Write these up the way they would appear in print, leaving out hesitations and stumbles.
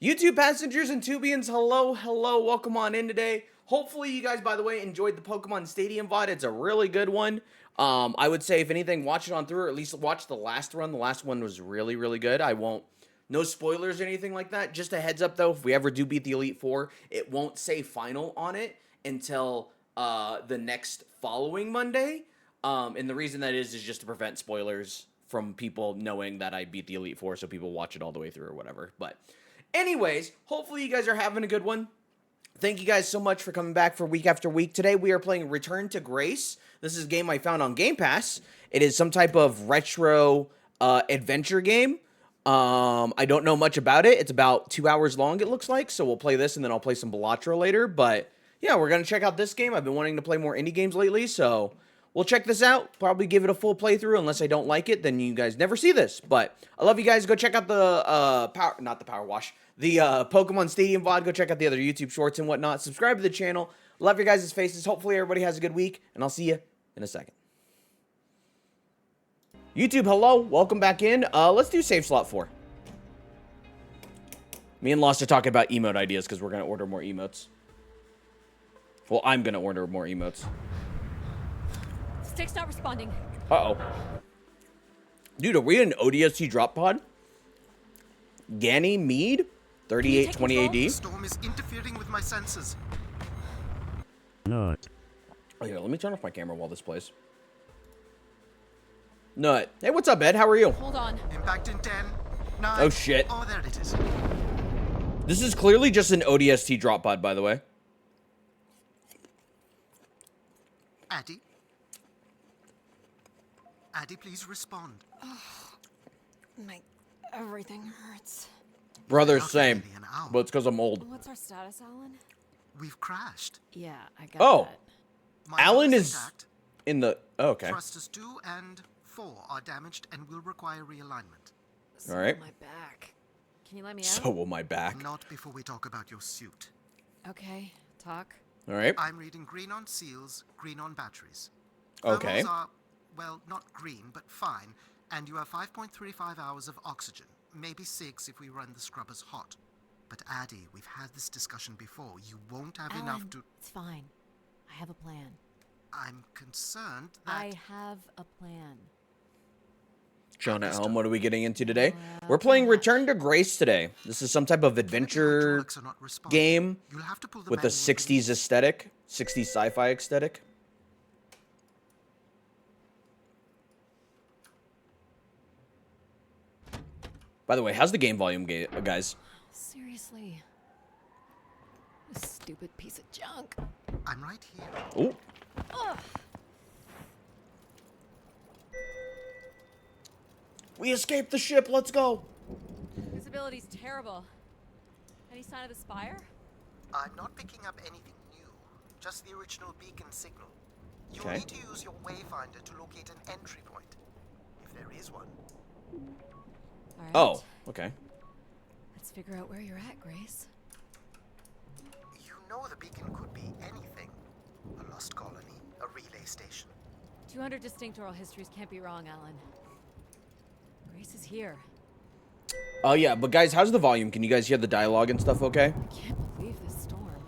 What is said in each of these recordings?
YouTube passengers and Tubians, hello, welcome on in today. Hopefully you guys, by the way, enjoyed the Pokemon Stadium VOD. It's a really good one. I would say, if anything, watch it on through, or at least watch the last run. The last one was really good. No spoilers or anything like that. Just a heads up, though, if we ever do beat the Elite Four, it won't say final on it until the next following Monday. And the reason that is just to prevent spoilers from people knowing that I beat the Elite Four, so people watch it all the way through or whatever. But anyways, hopefully you guys are having a good one. Thank you guys so much for coming back for week after week. Today we are playing Return to Grace. This is a game I found on Game Pass. It is some type of retro adventure game. I don't know much about it. It's about 2 hours long, it looks like. So we'll play this and then I'll play some Balatro later. But yeah, we're going to check out this game. I've been wanting to play more indie games lately, so we'll check this out. Probably give it a full playthrough. Unless I don't like it, then you guys never see this. But I love you guys. Go check out the Pokemon Stadium VOD. Go check out the other YouTube shorts and whatnot. Subscribe to the channel. Love your guys' faces. Hopefully everybody has a good week, and I'll see you in a second. YouTube, hello. Welcome back in. Let's do save slot 4. Me and Lost are talking about emote ideas because we're going to order more emotes. Well, I'm going to order more emotes. Stick's not responding. Uh-oh. Dude, are we in ODST drop pod? Ganymede? 3820 AD? The storm is interfering with my senses. Nut. Oh, yeah, let me turn off my camera while this plays. Nut. Hey, what's up, Ed? How are you? Hold on. Impact in 10, 9. Oh, shit. Oh, there it is. This is clearly just an ODST drop pod, by the way. Addy? Addy, please respond. Everything hurts. Brother, Not same. really an hour. But it's because I'm old. What's our status, Alan? We've crashed. Yeah, I got Oh. that. My Alan hull is intact. in the... Oh, okay. Thrusters 2 and 4 are damaged and will require realignment. So All right. My back. Can you let me out? So will my back. Not before we talk about your suit. Okay, talk. All right. I'm reading green on seals, green on batteries. Okay. Thermals are, well, not green, but fine, and you have 5.35 hours of oxygen, maybe 6 if we run the scrubbers hot. But Addy, we've had this discussion before. You won't have enough Alan, to... it's fine. I have a plan. I'm concerned that... I have a plan. Sean at home, what are we getting into today? Well, We're playing pretty Return to Grace today. This is some type of adventure hydraulics are not responding. game You'll have to pull the with a manual 60s aesthetic. 60s sci-fi aesthetic. By the way, how's the game volume, guys? Seriously. This stupid piece of junk. I'm right here. Oh, Ugh. we escaped the ship. Let's go. Visibility's terrible. Any sign of the spire? I'm not picking up anything new, just the original beacon signal. You'll Okay. need to use your wayfinder to locate an entry point, if there is one. All right. Oh, okay. Let's figure out where you're at, Grace. You know the beacon could be anything. A lost colony, a relay station. 200 distinct oral histories can't be wrong, Alan. Grace is here. Oh, yeah, but guys, how's the volume? Can you guys hear the dialogue and stuff okay? I can't believe this storm.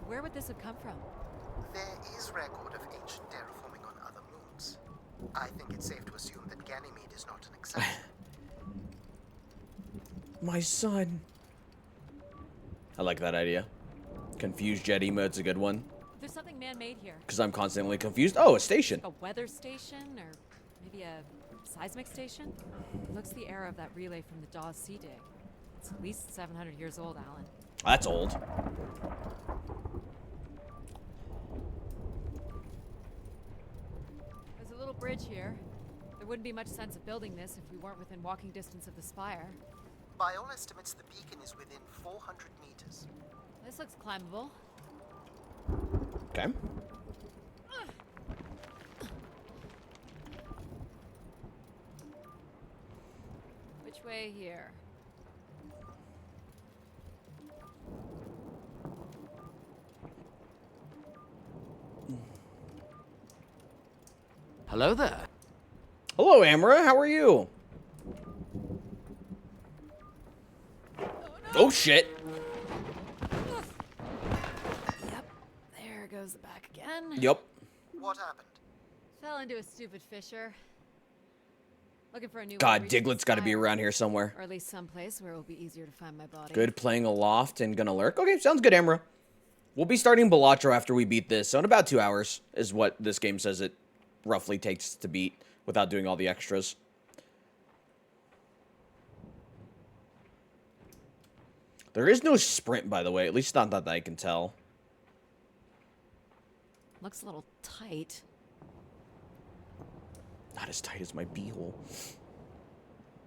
Where would this have come from? There is record of ancient terraforming on other moons. I think it's safe to assume that Ganymede is not an exception. My son. I like that idea. Confused jet emote's a good one. There's something man-made here. Because I'm constantly confused. Oh, a station. A weather station, or maybe a seismic station? It looks the era of that relay from the Dawes Sea dig. It's at least 700 years old, Alan. That's old. There's a little bridge here. There wouldn't be much sense of building this if we weren't within walking distance of the spire. By all estimates, the beacon is within 400 meters. This looks climbable. Okay. Which way here? Hello there. Hello, Amara. How are you? Oh Oh, shit. Yep, there goes the back again. Yep. What happened? Fell into a stupid fissure. Looking for a new God, way to reach the Diglett's got to be spire. around here somewhere. Or at least someplace where it will be easier to find my body. Good, playing aloft and gonna lurk. Okay, sounds good, Emra. We'll be starting Balatro after we beat this, so in about 2 hours is what this game says it roughly takes to beat without doing all the extras. There is no sprint, by the way, at least not that I can tell. Looks a little tight. Not as tight as my beehole.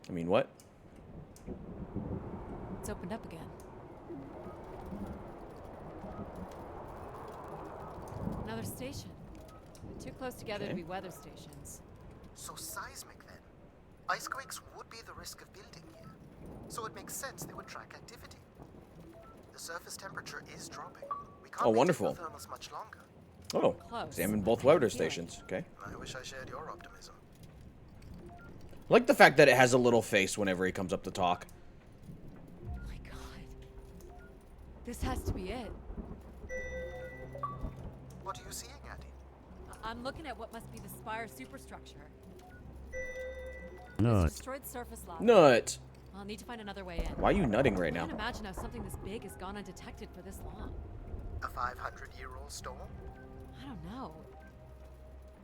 I mean, what? It's opened up again. Another station. Too close together to Okay. be weather stations. So seismic then. Icequakes would be the risk of building here. So it makes sense they would track activity. The surface temperature is dropping. We can't Oh, make wonderful. thermals much longer. Oh, Close. examine both I can weather feel it. stations. Okay. I wish I shared your optimism. I like the fact that it has a little face whenever he comes up to talk. Oh my god. This has to be it. What are you seeing, Addie? I'm looking at what must be the spire superstructure. No. It's destroyed surface lava. Nut. I'll need to find another way in. Why are you nutting right I now? can't imagine how something this big has gone undetected for this long. A 500-year-old storm? I don't know.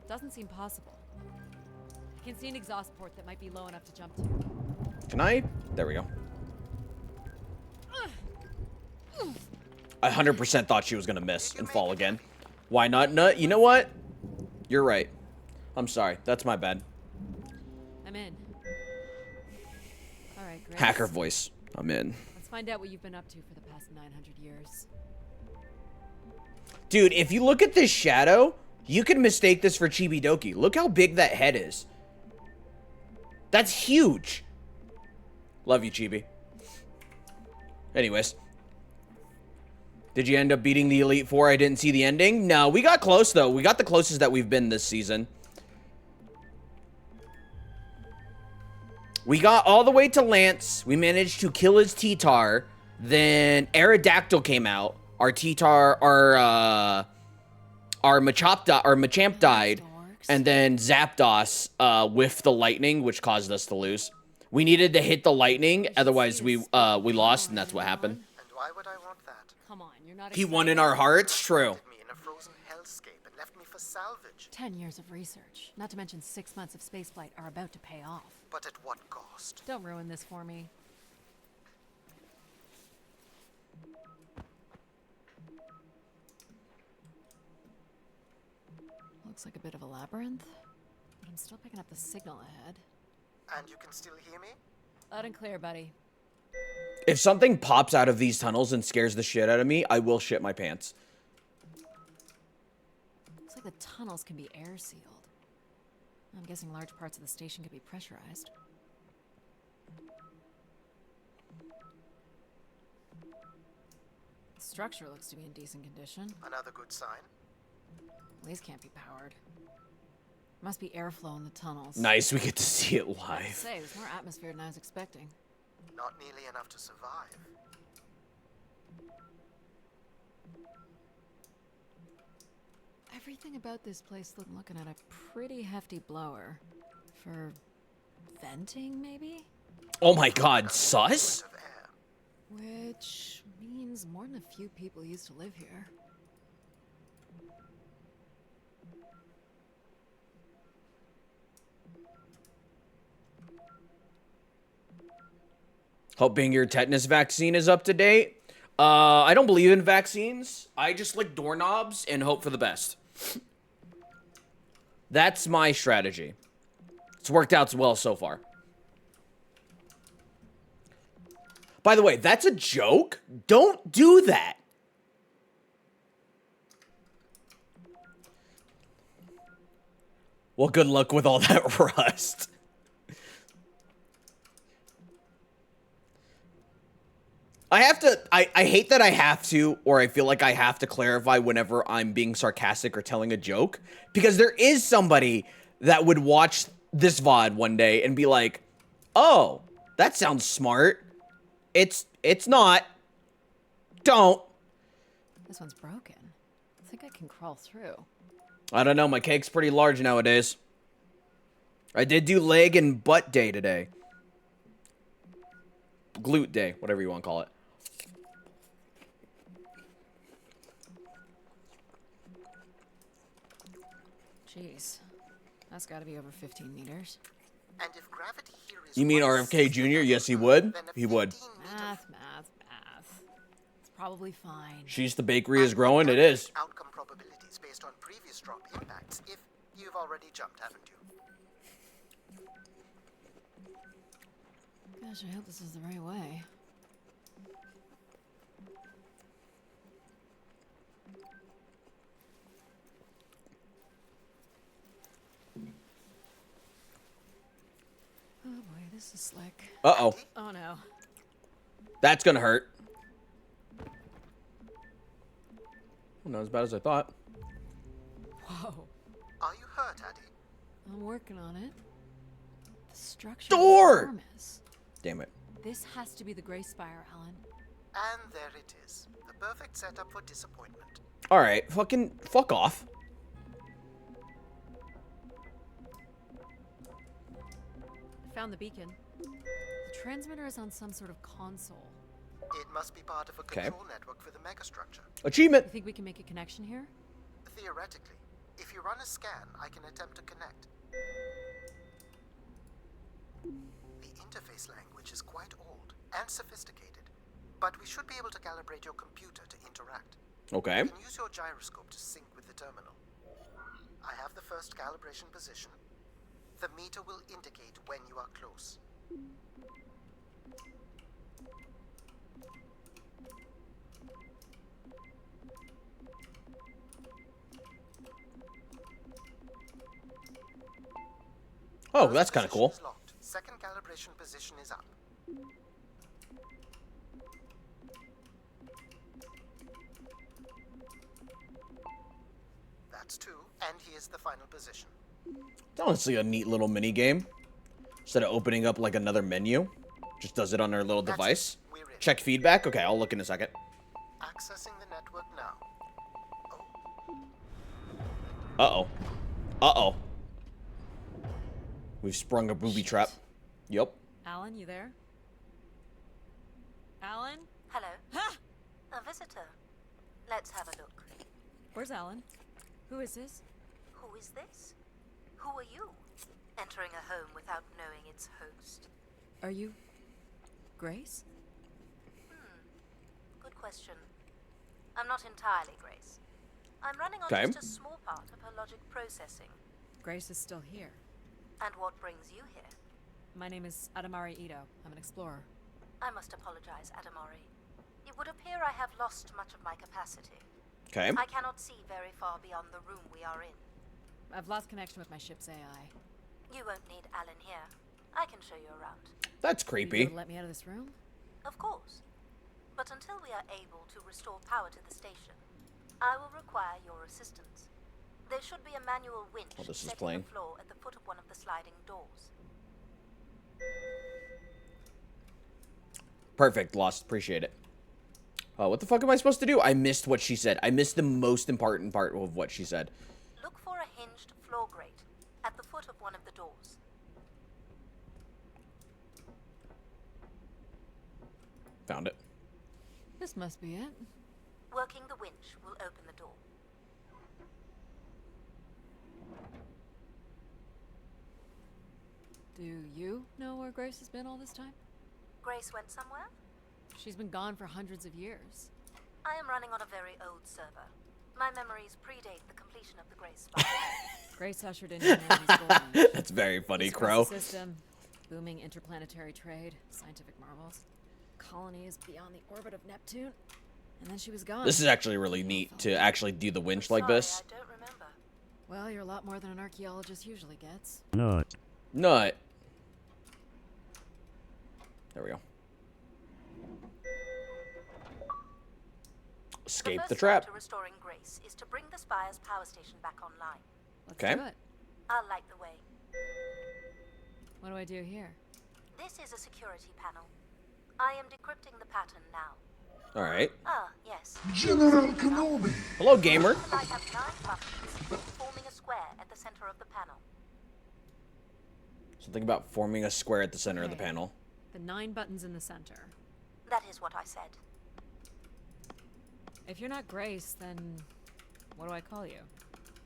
Doesn't seem possible. I can see an exhaust port that might be low enough to jump to. Can I? There we go. I 100% thought she was going to miss and fall again. Why not nut? You know what? You're right. I'm sorry. That's my bad. I'm in. All right, Grace. Hacker voice. I'm in. Let's find out what you've been up to for the past 900 years. Dude, if you look at this shadow, you could mistake this for Chibidoki. Look how big that head is. That's huge. Love you, Chibi. Anyways. Did you end up beating the Elite Four? I didn't see the ending. No, we got close, though. We got the closest that we've been this season. We got all the way to Lance. We managed to kill his T-Tar. Then Aerodactyl came out. Our T-Tar, our Machamp died. And then Zapdos whiffed the lightning, which caused us to lose. We needed to hit the lightning, otherwise we lost, and that's what happened. And why would I want that? Come on, you're not He won excited? in our hearts? True. Put me in a frozen hellscape and left me for salvage. 10 years of research, not to mention 6 months of spaceflight, are about to pay off. But at what cost? Don't ruin this for me. Looks like a bit of a labyrinth, but I'm still picking up the signal ahead. And you can still hear me? Loud and clear, buddy. If something pops out of these tunnels and scares the shit out of me, I will shit my pants. Looks like the tunnels can be air sealed. I'm guessing large parts of the station could be pressurized. The structure looks to be in decent condition. Another good sign. These can't be powered. Must be airflow in the tunnels. Nice, we get to see it I have to live. say, there's more atmosphere than I was expecting. Not nearly enough to survive. Everything about this place looking at a pretty hefty blower. For venting, maybe? Oh my god, sus? Of air. Which means more than a few people used to live here. Hoping your tetanus vaccine is up to date. I don't believe in vaccines. I just lick doorknobs and hope for the best. That's my strategy. It's worked out well so far. By the way, that's a joke. Don't do that. Well, good luck with all that rust. I have to, I hate that I have to, or I feel like I have to clarify whenever I'm being sarcastic or telling a joke, because there is somebody that would watch this VOD one day and be like, oh, that sounds smart. It's not. Don't. This one's broken. I think I can crawl through. I don't know. My cake's pretty large nowadays. I did do leg and butt day today. Glute day, whatever you want to call it. Jeez. That's got to be over 15 meters. And if gravity here is You mean RFK Jr.? Yes, he would. He would. Math. It's probably fine. She's the bakery is growing. It is. Outcome probabilities based on previous drop impacts. If you've already jumped, haven't you? Gosh, I hope this is the right way. Oh boy, this is slick. Uh-oh. Oh no. That's gonna hurt. Well, not as bad as I thought. Whoa. Are you hurt, Addy? I'm working on it. The structure Door! is enormous. Damn it. This has to be the Gray Spire, Alan. And there it is. The perfect setup for disappointment. Alright, fuck off. I found the beacon. The transmitter is on some sort of console. It must be part of a control network for the megastructure. Achievement. You think we can make a connection here? Theoretically, if you run a scan, I can attempt to connect. The interface language is quite old and sophisticated, but we should be able to calibrate your computer to interact. Okay. You can use your gyroscope to sync with the terminal. I have the first calibration position. The meter will indicate when you are close. Oh, that's kind of cool. Position is locked. Second calibration position is up. That's 2, and here's the final position. It's honestly a neat little mini game. Instead of opening up like another menu, just does it on our little That's device. it. We're in. Check feedback. Okay, I'll look in a second. Accessing the network now. Oh, Uh-oh. Uh-oh. We've sprung a booby trap. Yup. Alan, you there? Alan? Hello, Ha! a visitor. Let's have a look. Where's Alan? Who is this? Who is this? Who are you? Entering a home without knowing its host. Are you... Grace? Good question. I'm not entirely Grace. I'm running on Okay. just a small part of her logic processing. Grace is still here. And what brings you here? My name is Adamari Ito. I'm an explorer. I must apologize, Adamari. It would appear I have lost much of my capacity. Okay. I cannot see very far beyond the room we are in. I've lost connection with my ship's AI. You won't need Alan here. I can show you around. That's Will you be creepy. able to let me out of this room? Of course. But until we are able to restore power to the station, I will require your assistance. There should be a manual winch Oh, this is set in playing. the floor at the foot of one of the sliding doors. Perfect. Lost. Appreciate it. What the fuck am I supposed to do? I missed what she said. I missed the most important part of what she said. Look for a hinged floor grate at the foot of one of the doors. Found it. This must be it. Working the winch will open the door. Do you know where Grace has been all this time? Grace went somewhere? She's been gone for hundreds of years. I am running on a very old server. My memories predate the completion of the Grace Spire. Grace ushered in humanity's golden age. That's very funny, Peace Crow. across the system, booming interplanetary trade, scientific marvels, colonies beyond the orbit of Neptune, and then she was gone. This is actually really neat to actually do the winch like Sorry, this. I don't remember. Well, you're a lot more than an archaeologist usually gets. Nut. There we go. Escape the first trap. step to restoring Grace is to bring the Spire's power station back online. Let's Okay. do it. I'll light the way. What do I do here? This is a security panel. I am decrypting the pattern now. All right. Ah, yes. General Kenobi! Hello, gamer. I have 9 buttons forming a square at the center of the panel. Something about forming a square at the center of the Okay. panel. The 9 buttons in the center. That is what I said. If you're not Grace, then what do I call you?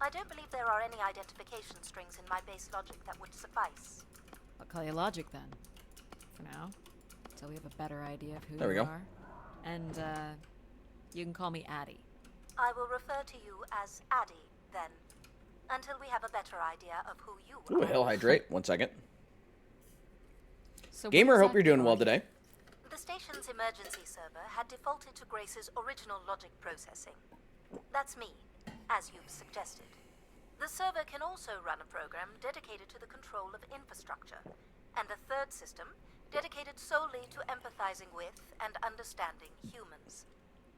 I don't believe there are any identification strings in my base logic that would suffice. I'll call you Logic then. For now. Until we have a better idea of who There we you go. are. And, you can call me Addie. I will refer to you as Addie, then. Until we have a better idea of who you Ooh, are. hell hydrate. 1 second. So what Gamer, hope exactly you're doing well are you? today. The station's emergency server had defaulted to Grace's original logic processing. That's me, as you've suggested. The server can also run a program dedicated to the control of infrastructure, and a third system dedicated solely to empathizing with and understanding humans.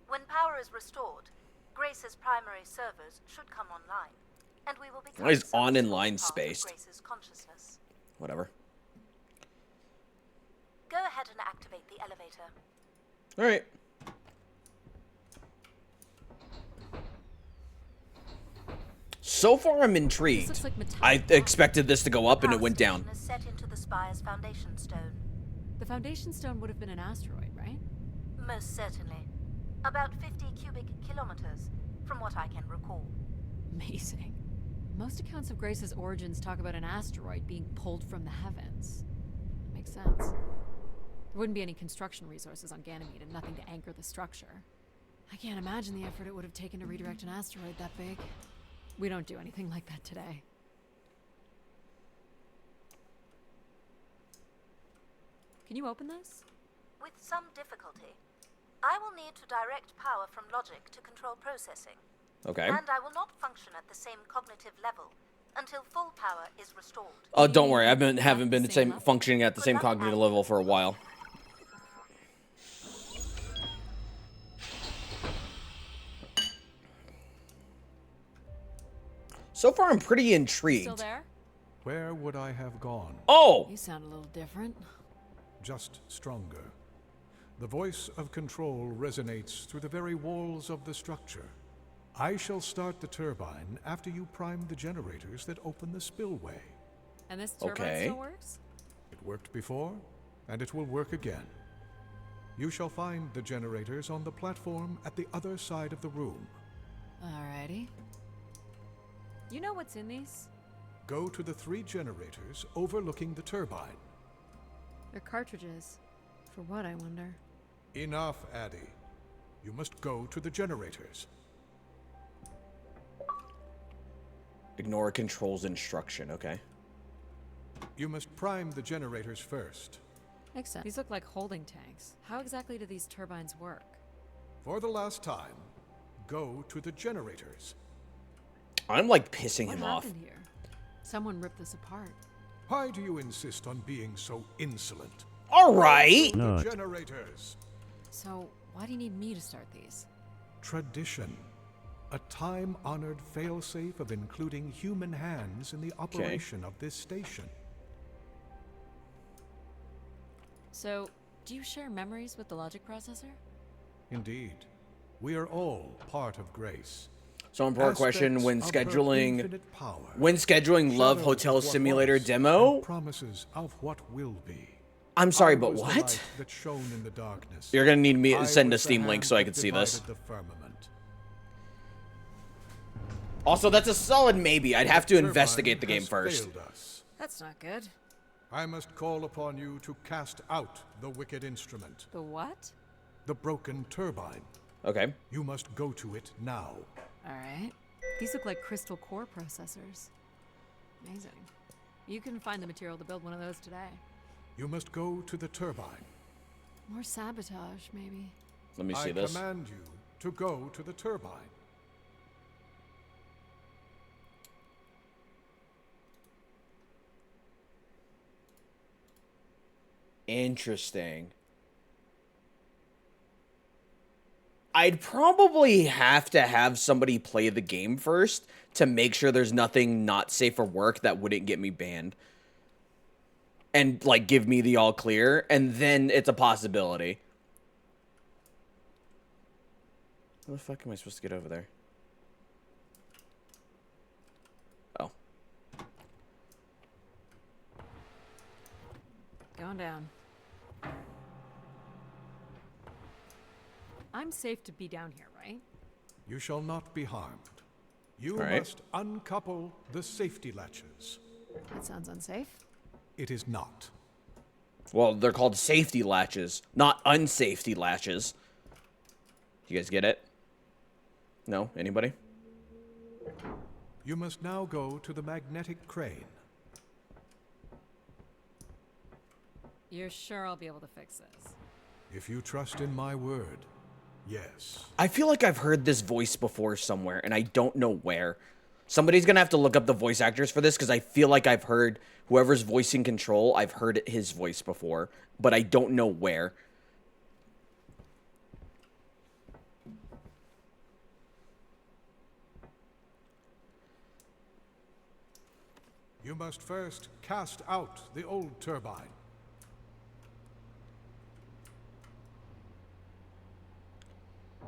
When power is restored, Grace's primary servers should come online, and we will become Why is some on in small line part of spaced? Grace's consciousness. Whatever. Go ahead and activate the elevator. All right. So far, I'm This intrigued. looks like metallic I rock. expected this to go up and it Power went down. station is set into the spire's foundation stone. The foundation stone would have been an asteroid, right? Most certainly. About 50 cubic kilometers, from what I can recall. Amazing. Most accounts of Grace's origins talk about an asteroid being pulled from the heavens. Makes sense. There wouldn't be any construction resources on Ganymede and nothing to anchor the structure. I can't imagine the effort it would have taken to redirect an asteroid that big. We don't do anything like that today. Can you open this? With some difficulty. I will need to direct power from logic to control processing. Okay. And I will not function at the same cognitive level until full power is restored. Oh, don't worry. Haven't been Same level? functioning at the same cognitive level for a while. So far, I'm pretty Still intrigued. there? Where would I have gone? Oh, You sound a little different. Just stronger. The voice of control resonates through the very walls of the structure. I shall start the turbine after you prime the generators that open the spillway. And this turbine Okay. still works? It worked before, and it will work again. You shall find the generators on the platform at the other side of the room. Alrighty. You know what's in these? Go to the 3 generators overlooking the turbine. They're cartridges. For what, I wonder? Enough, Addie. You must go to the generators. ignore control's instruction. Okay. You must prime the generators first. Makes sense. These look like holding tanks. How exactly do these turbines work? For the last time, go to the generators. I'm like pissing What him off. happened here? Someone ripped this apart. Why do you insist on being so insolent? All right. The generators. So, why do you need me to start these? Tradition. A time-honored failsafe of including human hands in the operation of this station. So, do you share memories with the logic processor? Indeed. We are all part of Grace. So important question: when Aspects of her scheduling, infinite power, Love shadows Hotel of what Simulator was, demo. and promises of what will be. I'm sorry, I but was the what? light that shone in the darkness. You're gonna need me I to send a was the Steam link hand so I that can see this. divided the firmament. Also, that's a solid maybe. I'd have to Turbine investigate the game has first. failed us. That's not good. I must call upon you to cast out the wicked instrument, The what? the broken turbine. Okay. You must go to it now. Alright. These look like crystal core processors. Amazing. You can find the material to build one of those today. You must go to the turbine. More sabotage, maybe. Let me see I this. command you to go to the turbine. Interesting. I'd probably have to have somebody play the game first to make sure there's nothing not safe for work that wouldn't get me banned. and like give me the all clear, and then it's a possibility. How the fuck am I supposed to get over there? Oh. Going down. I'm safe to be down here, right? You shall not be harmed. You All right. must uncouple the safety latches. That sounds unsafe. It is not. Well, they're called safety latches, not unsafety latches. You guys get it? No? Anybody? You must now go to the magnetic crane. You're sure I'll be able to fix this? If you trust in my word, yes. I feel like I've heard this voice before somewhere, and I don't know where. Somebody's gonna have to look up the voice actors for this, because I feel like I've heard whoever's voicing Control, I've heard his voice before, but I don't know where. You must first cast out the old turbine.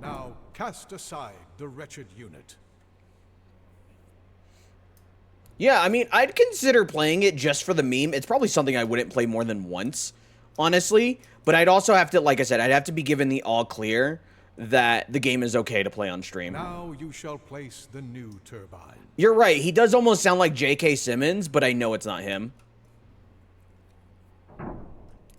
Now cast aside the wretched unit. Yeah, I mean, I'd consider playing it just for the meme. It's probably something I wouldn't play more than once, honestly. But I'd also have to, like I said, I'd have to be given the all clear that the game is okay to play on stream. Now you shall place the new turbine. You're right. He does almost sound like J.K. Simmons, but I know it's not him.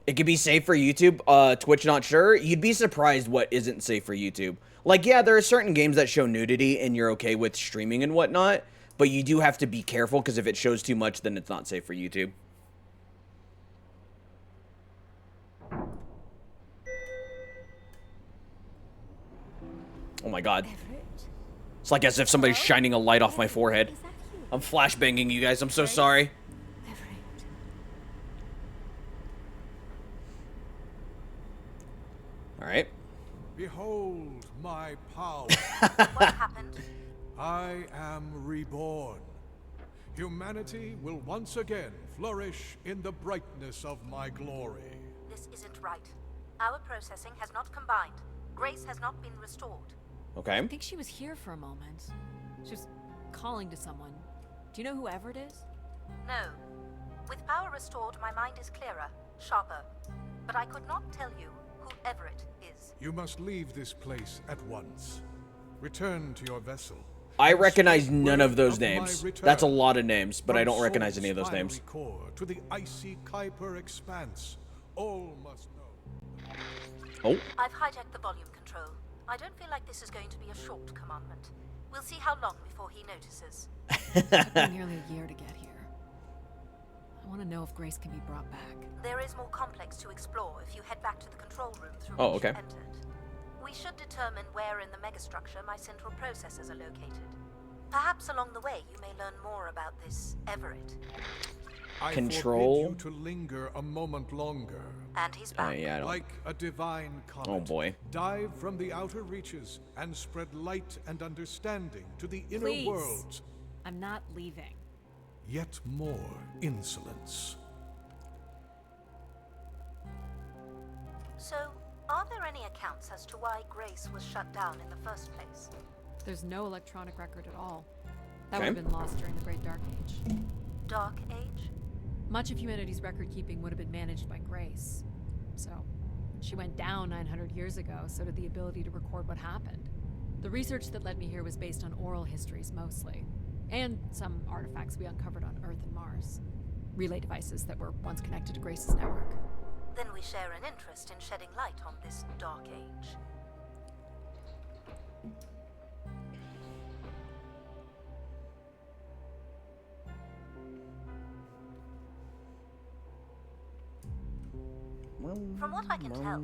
It could be safe for YouTube. Twitch, not sure. You'd be surprised what isn't safe for YouTube. Like, yeah, there are certain games that show nudity and you're okay with streaming and whatnot, but you do have to be careful because if it shows too much, then it's not safe for YouTube. Oh my god. It's like as if somebody's shining a light off my forehead. I'm flashbanging you guys. I'm so sorry. Alright. Behold my power. What happened? I am reborn. Humanity will once again flourish in the brightness of my glory. This isn't right. Our processing has not combined. Grace has not been restored. Okay. I think she was here for a moment. She was calling to someone. Do you know who Everett is? No. With power restored, my mind is clearer, sharper. But I could not tell you who Everett is. You must leave this place at once. Return to your vessel. I and recognize spread none word of those my names. return. That's a lot of names, but I From don't recognize any of those Sol's names. fiery core to the icy Kuiper expanse, all must know. Oh. I've hijacked the volume control. I don't feel like this is going to be a short commandment. We'll see how long before he notices. It took me nearly a year to get here. I want to know if Grace can be brought back. There is more complex to explore if you head back to the control room through Oh, which okay. you entered. We should determine where in the megastructure my central processors are located. Perhaps along the way you may learn more about this Everett. I Control. forbid you to linger a moment longer. And he's back. Yeah, I don't. Like a divine comet, Oh, boy. dive from the outer reaches and spread light and understanding to the inner Please. worlds. I'm not leaving. Yet more insolence. So, are there any accounts as to why Grace was shut down in the first place? There's no electronic record at all. That Okay. would have been lost during the Great Dark Age. Dark Age? Much of humanity's record keeping would have been managed by Grace. So, when she went down 900 years ago, so did the ability to record what happened. The research that led me here was based on oral histories mostly, and some artifacts we uncovered on Earth and Mars. Relay devices that were once connected to Grace's network. Then we share an interest in shedding light on this Dark Age. From what I can tell,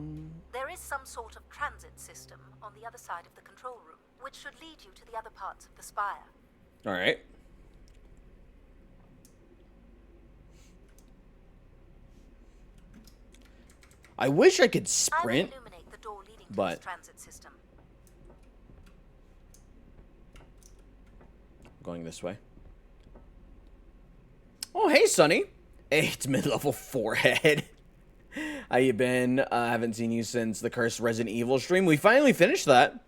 there is some sort of transit system on the other side of the control room, which should lead you to the other parts of the spire. Alright. I wish I could I will sprint. illuminate the door leading to but- this transit system. Going this way. Oh, hey, Sonny. Hey, it's mid-level forehead. How you been? I haven't seen you since the Cursed Resident Evil stream. We finally finished that.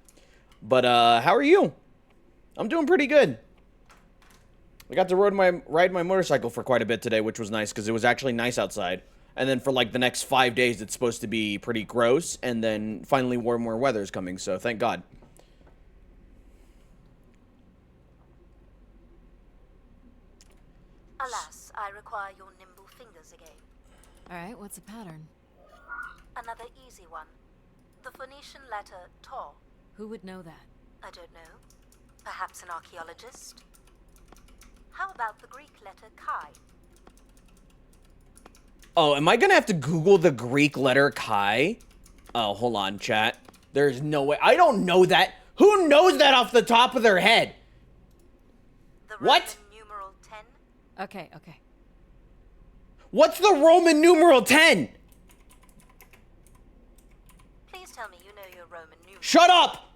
But, how are you? I'm doing pretty good. I got to ride my motorcycle for quite a bit today, which was nice, because it was actually nice outside. And then for, like, the next 5 days, it's supposed to be pretty gross, and then finally warmer weather is coming, so thank God. Alas, I require your nimble fingers again. Alright, what's the pattern? Another easy one. The Phoenician letter Tor. Who would know that? I don't know. Perhaps an archaeologist? How about the Greek letter Chi? Oh, am I gonna have to Google the Greek letter Chi? Oh, hold on, chat. There's no way. I don't know that. Who knows that off the top of their head? The What? Roman numeral 10? Okay, okay. What's the Roman numeral 10? Please tell me you know your Roman numeral. Shut up!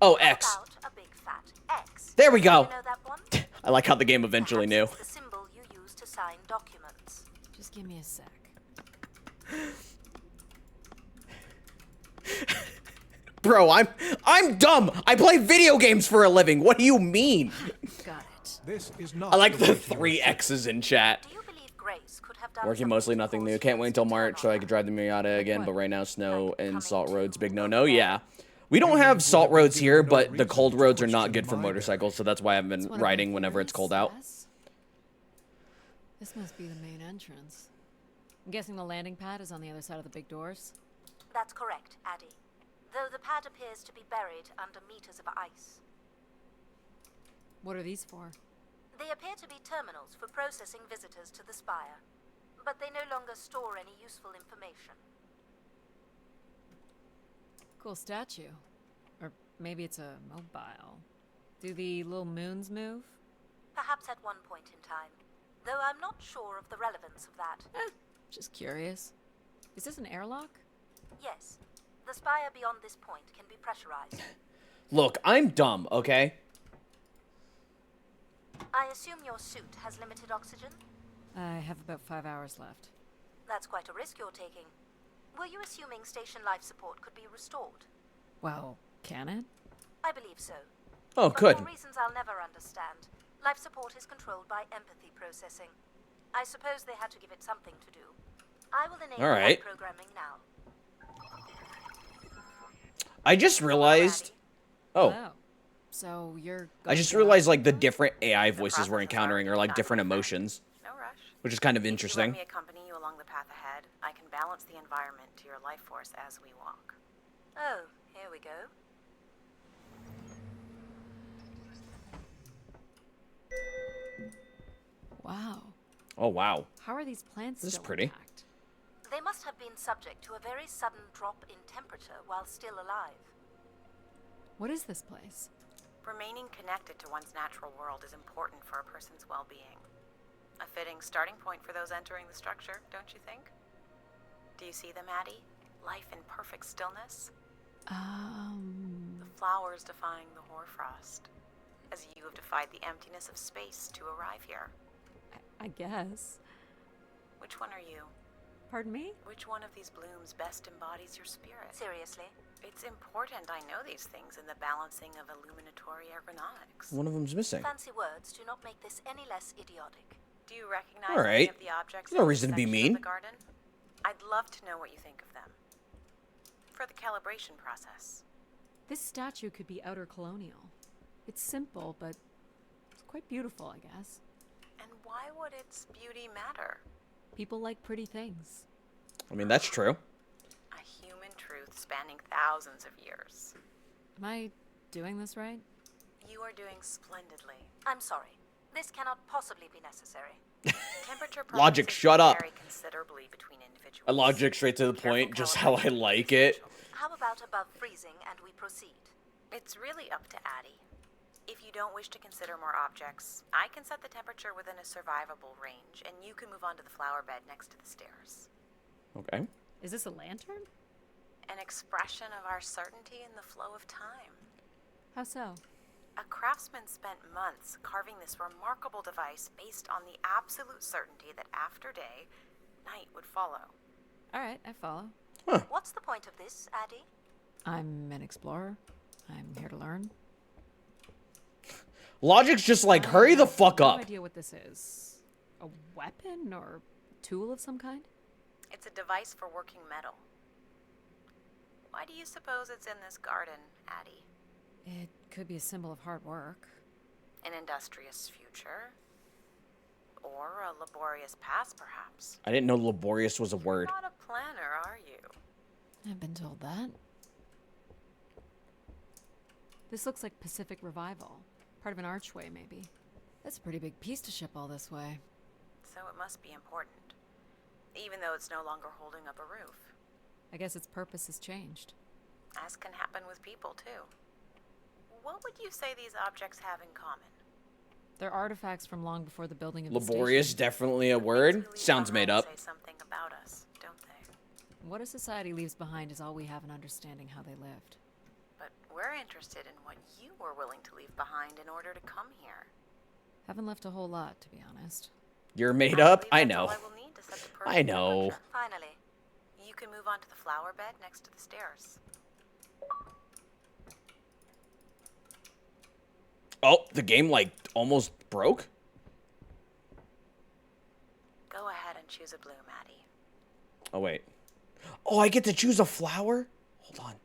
Oh, How X. about a big fat X? There we go. You know that one? I like how the game eventually knew. Perhaps it's the symbol you use to sign documents. Just give me a sec. Bro, I'm dumb. I play video games for a living. What do you mean? Got it. This is not I like the way you 3 think. X's in chat. Do you believe Grace could have done Working something mostly to nothing cause new. you Can't wait to until turn March so on I could drive the Miata again, but right now snow Like and coming salt roads. to Big no the no. Yeah. We don't have salt roads here, but the cold roads are not good for motorcycles, so that's why I've been It's one of riding my whenever it's theories, cold out. yes? This must be the main entrance. I'm guessing the landing pad is on the other side of the big doors. That's correct, Addy. Though the pad appears to be buried under meters of ice. What are these for? They appear to be terminals for processing visitors to the spire, but they no longer store any useful information. Cool statue. Or maybe it's a mobile. Do the little moons move? Perhaps at one point in time, though I'm not sure of the relevance of that. Just curious. Is this an airlock? Yes, the spire beyond this point can be pressurized. Look, I'm dumb, okay? I assume your suit has limited oxygen? I have about 5 hours left. That's quite a risk you're taking. Were you assuming station life support could be restored? Well, can it? I believe so. Oh, But good. for reasons I'll never understand, life support is controlled by empathy processing. I suppose they had to give it something to do. I will enable All right. that programming now. I just realized. Oh. Hello. So you're. I just going realized, like, the down? different AI voices we're encountering are, like, different emotions, No rush. which is kind of If you interesting. let me accompany you along the path ahead, I can balance the environment to your life force as we walk. Oh, here we go. Wow. Oh, wow. How are these plants This is still pretty. intact? They must have been subject to a very sudden drop in temperature while still alive. What is this place? Remaining connected to one's natural world is important for a person's well-being. A fitting starting point for those entering the structure, don't you think? Do you see them, Addie? Life in perfect stillness? The flowers defying the hoarfrost, as you have defied the emptiness of space to arrive here. I guess. Which one are you? Pardon me? Which one of these blooms best embodies your spirit? Seriously? It's important I know these things in the balancing of illuminatory ergonomics. One of them's missing. Fancy words do not make this any less idiotic. Do you recognize All any right. of the objects No in this reason to be section mean. of the garden? I'd love to know what you think of them. For the calibration process. This statue could be outer colonial. It's simple, but it's quite beautiful, I guess. And why would its beauty matter? People like pretty things. I mean, that's true. A human truth spanning thousands of years. Am I doing this right? You are doing splendidly. I'm sorry. This cannot possibly be necessary. Temperature Logic, preferences shut can up. vary considerably between individuals. A logic straight to the point, Careful just how I calibration like is it. essential. How about above freezing and we proceed? It's really up to Addie. If you don't wish to consider more objects, I can set the temperature within a survivable range, and you can move on to the flower bed next to the stairs. Okay. Is this a lantern? An expression of our certainty in the flow of time. How so? A craftsman spent months carving this remarkable device based on the absolute certainty that after day, night would follow. Alright, I follow. What's the point of this, Addy? I'm an explorer. I'm here to learn. Logic's just like, hurry the fuck No up. idea what this is. A weapon or tool of some kind? It's a device for working metal. Why do you suppose it's in this garden, Addie? It could be a symbol of hard work. An industrious future? Or a laborious past, perhaps? I didn't know laborious was a You're word. not a planner, are you? I've been told that. This looks like Pacific Revival. Part of an archway, maybe. That's a pretty big piece to ship all this way. So it must be important. Even though it's no longer holding up a roof. I guess its purpose has changed. As can happen with people, too. What would you say these objects have in common? They're artifacts from long before the building of the Laborious, station. definitely a The word. things we leave Sounds made behind up. Say something about us, don't they? What a society leaves behind is all we have in understanding how they lived. But we're interested in what you were willing to leave behind in order to come here. Haven't left a whole lot, to be honest. You're made I up? believe I that's know. all I will need to set the I perfect know. structure. Finally. You can move on to the flower bed next to the stairs. Oh, the game, like, almost broke? Go ahead and choose a bloom, Addie. Oh, wait. Oh, I get to choose a flower? Hold on.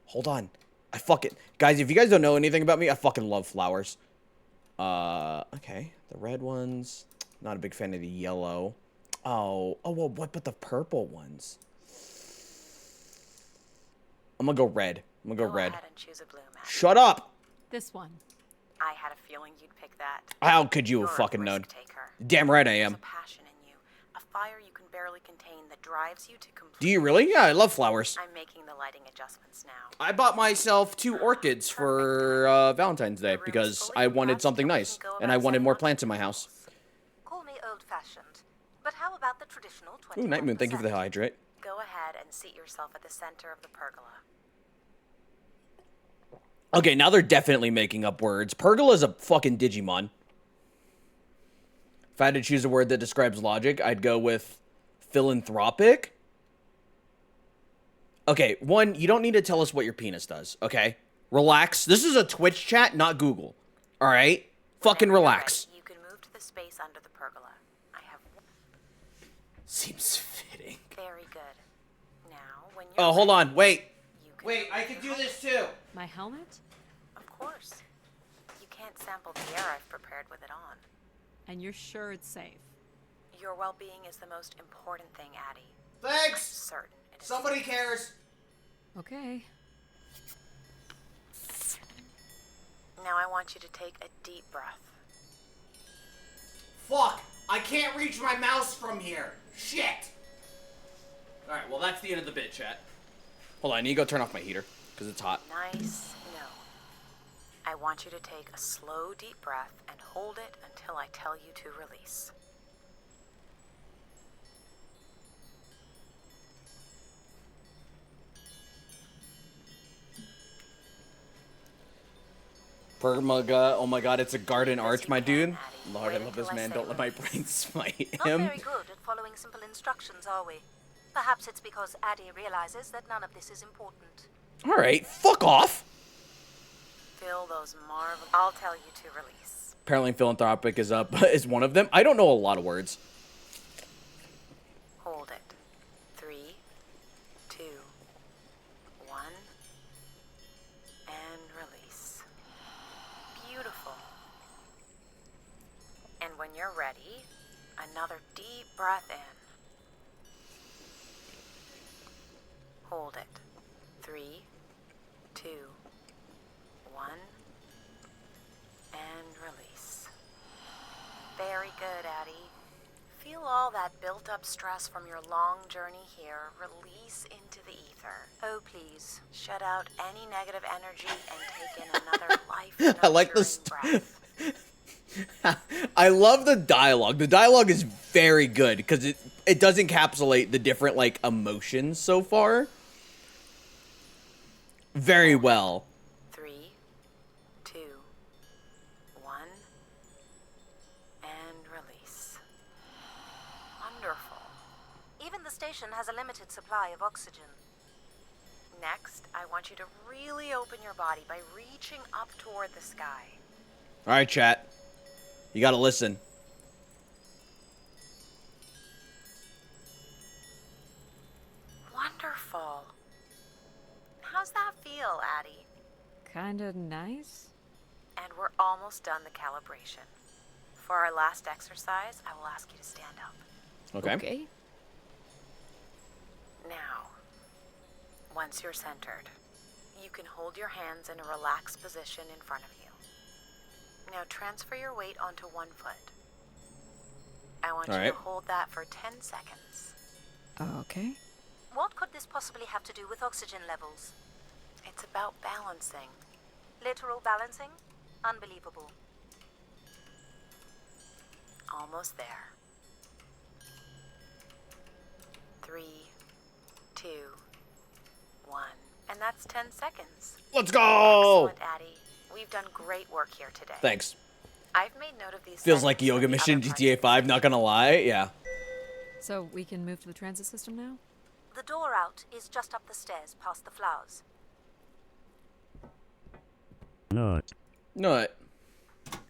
Hold on. I fucking... Guys, if you guys don't know anything about me, I fucking love flowers. Okay. The red ones. Not a big fan of the yellow. Oh, well, what about the purple ones? I'm gonna go red. I'm gonna go red. Ahead and choose a bloom, Addie. Shut up! This one. I had a feeling you'd pick that. How could you You're have a fucking known? risk-taker. Damn right I There's am. a passion in you, a fire you can barely contain that drives you to complete. Do you really? Yeah, I love flowers. I'm making the lighting adjustments now. I bought myself 2 orchids for Valentine's Day because I wanted something nice, and I wanted more plants in my house. Call me old-fashioned, but how about the traditional 21%? Ooh, Night Moon, thank you for the hydrate. Go ahead and seat yourself at the center of the pergola. Okay, now they're definitely making up words. Pergola's a fucking Digimon. If I had to choose a word that describes logic, I'd go with philanthropic. Okay, one, you don't need to tell us what your penis does, okay? Relax. This is a Twitch chat, not Google. All right? Fucking Whenever you're relax. ready, you can move to the space under the pergola. I have. Seems fitting. Very good. Now, when you're Oh, hold ready, on. Wait. you can Wait, I can do this too. My helmet? Of course. You can't sample the air I've prepared with it on. And you're sure it's safe? Your well-being is the most important thing, Addie. Thanks. Certain it is. Somebody cares. Okay. Now I want you to take a deep breath. Fuck! I can't reach my mouse from here. Shit! Alright, well that's the end of the bit, chat. Hold on, I need to go turn off my heater, because it's hot. Nice. No. I want you to take a slow, deep breath and hold it until I tell you to release. Permaga, oh my god, it's a garden Yes, arch, you my can, dude. Addie. Lord, I Wait love this until I man. say Don't let my release. brain smite Not him. very good at following simple instructions, are we? Perhaps it's because Addy realizes that none of this is important. Alright, fuck off! Feel those marvel. I'll tell you to release. Apparently philanthropic is up, is one of them. I don't know a lot of words. Hold it. 3, 2, 1, and release. Beautiful. And when you're ready, another deep breath in. Hold it. 3, 2, 1, and release. Very good, Addie. Feel all that built-up stress from your long journey here release into the ether. Oh, please. Shut out any negative energy and take in another life. I like this. breath. I love the dialogue. The dialogue is very good because it does encapsulate the different like emotions so far very well. 3, 2, station has a limited supply of oxygen. Next, I want you to really open your body by reaching up toward the sky. All right, chat. You gotta listen. Wonderful. How's that feel, Addie? Kinda nice? And we're almost done the calibration. For our last exercise, I will ask you to stand up. Okay. Now, once you're centered, you can hold your hands in a relaxed position in front of you. Now transfer your weight onto one foot. I want you to hold that for 10 seconds. Okay. What could this possibly have to do with oxygen levels? It's about balancing. Literal balancing? Unbelievable. Almost there. 3, 2, 1. And that's 10 seconds. Let's go! Excellent, Addie. We've done great work here today. Thanks. I've made note of these. Feels like a settings yoga for the mission, other parts GTA of the 5, not gonna lie. Yeah. So we can move to the transit system now? The door out is just up the stairs past the flowers. Nut.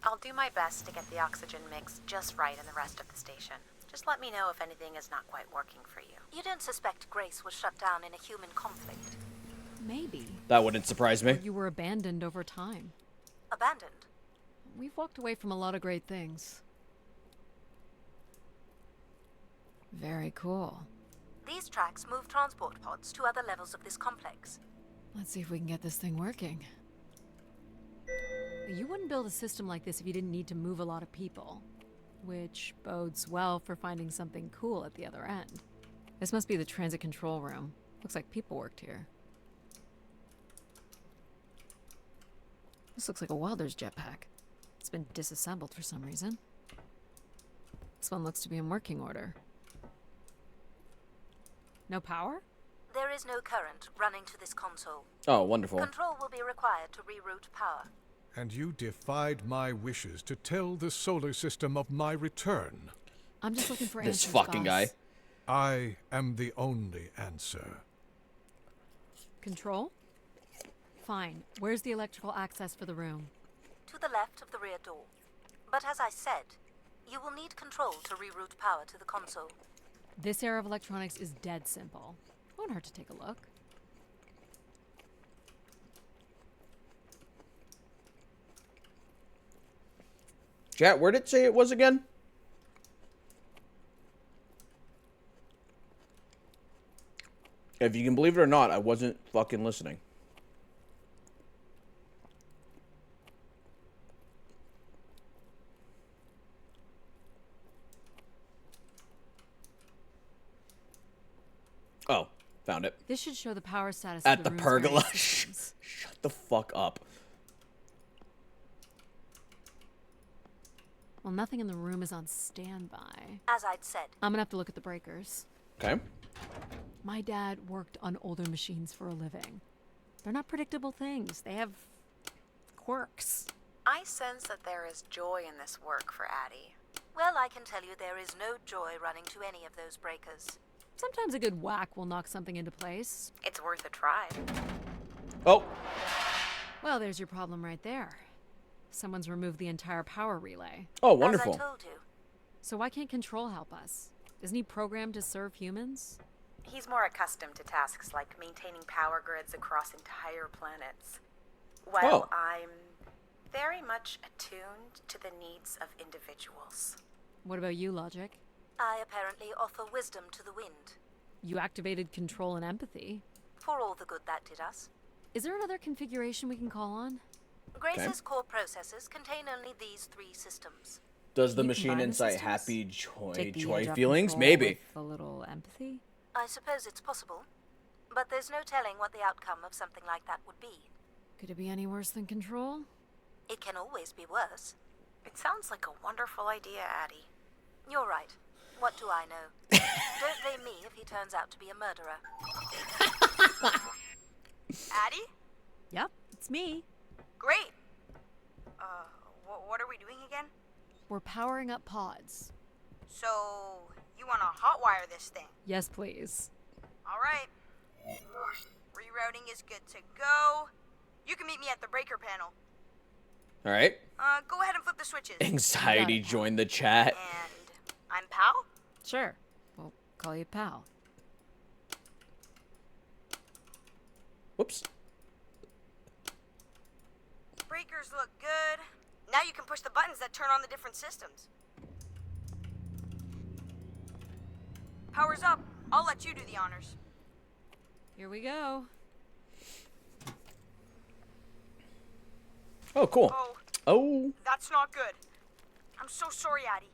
I'll do my best to get the oxygen mix just right in the rest of the station. Just let me know if anything is not quite working for you. You don't suspect Grace was shut down in a human conflict? Maybe. That wouldn't surprise me. Or you were abandoned over time. Abandoned? We've walked away from a lot of great things. Very cool. These tracks move transport pods to other levels of this complex. Let's see if we can get this thing working. You wouldn't build a system like this if you didn't need to move a lot of people. Which bodes well for finding something cool at the other end. This must be the transit control room. Looks like people worked here. This looks like a welder's jetpack. It's been disassembled for some reason. This one looks to be in working order. No power? There is no current running to this console. Oh, wonderful. Control will be required to reroute power. And you defied my wishes to tell the solar system of my return. I'm just looking for answers, This fucking guy. boss. I am the only answer. Control? Fine. Where's the electrical access for the room? To the left of the rear door. But as I said, you will need control to reroute power to the console. This era of electronics is dead simple. Won't hurt to take a look. Chat, where did it say it was again? If you can believe it or not, I wasn't fucking listening. Oh, found it. This should show the power status At of the room's pergola. various systems. Shut the fuck up. Well, nothing in the room is on standby. As I'd said, I'm gonna have to look at the breakers. Okay. My dad worked on older machines for a living. They're not predictable things. They have quirks. I sense that there is joy in this work for Addie. well, I can tell you there is no joy running to any of those breakers. Sometimes a good whack will knock something into place. It's worth a try. Oh, Well, there's your problem right there. Someone's removed the entire power relay. oh, wonderful. As I told you. So why can't Control help us? Isn't he programmed to serve humans? He's more accustomed to tasks like maintaining power grids across entire planets, while I'm very much attuned to the needs of individuals. What about you, Logic? I apparently offer wisdom to the wind. You activated Control and Empathy. For all the good that did us. Is there another configuration we can call on? Grace's core processors contain only these 3 systems. Does the You machine combine the incite systems? happy Take the joy edge off feelings? Control Maybe. with a little empathy? I suppose it's possible, but there's no telling what the outcome of something like that would be. Could it be any worse than Control? It can always be worse. It sounds like a wonderful idea, Addie. You're right. What do I know? Don't blame me if he turns out to be a murderer. Addie? Yep, it's me. Great. What are we doing again? We're powering up pods. So, You want to hotwire this thing? Yes, please. All right. Rerouting is good to go. You can meet me at the breaker panel. All right. Go ahead and flip the switches. Anxiety joined the chat. And I'm Pal? Sure. We'll call you Pal. Whoops. Breakers look good. Now you can push the buttons that turn on the different systems. Power's up. I'll let you do the honors. Here we go. Oh, cool. Oh, Oh. that's not good. I'm so sorry, Addie.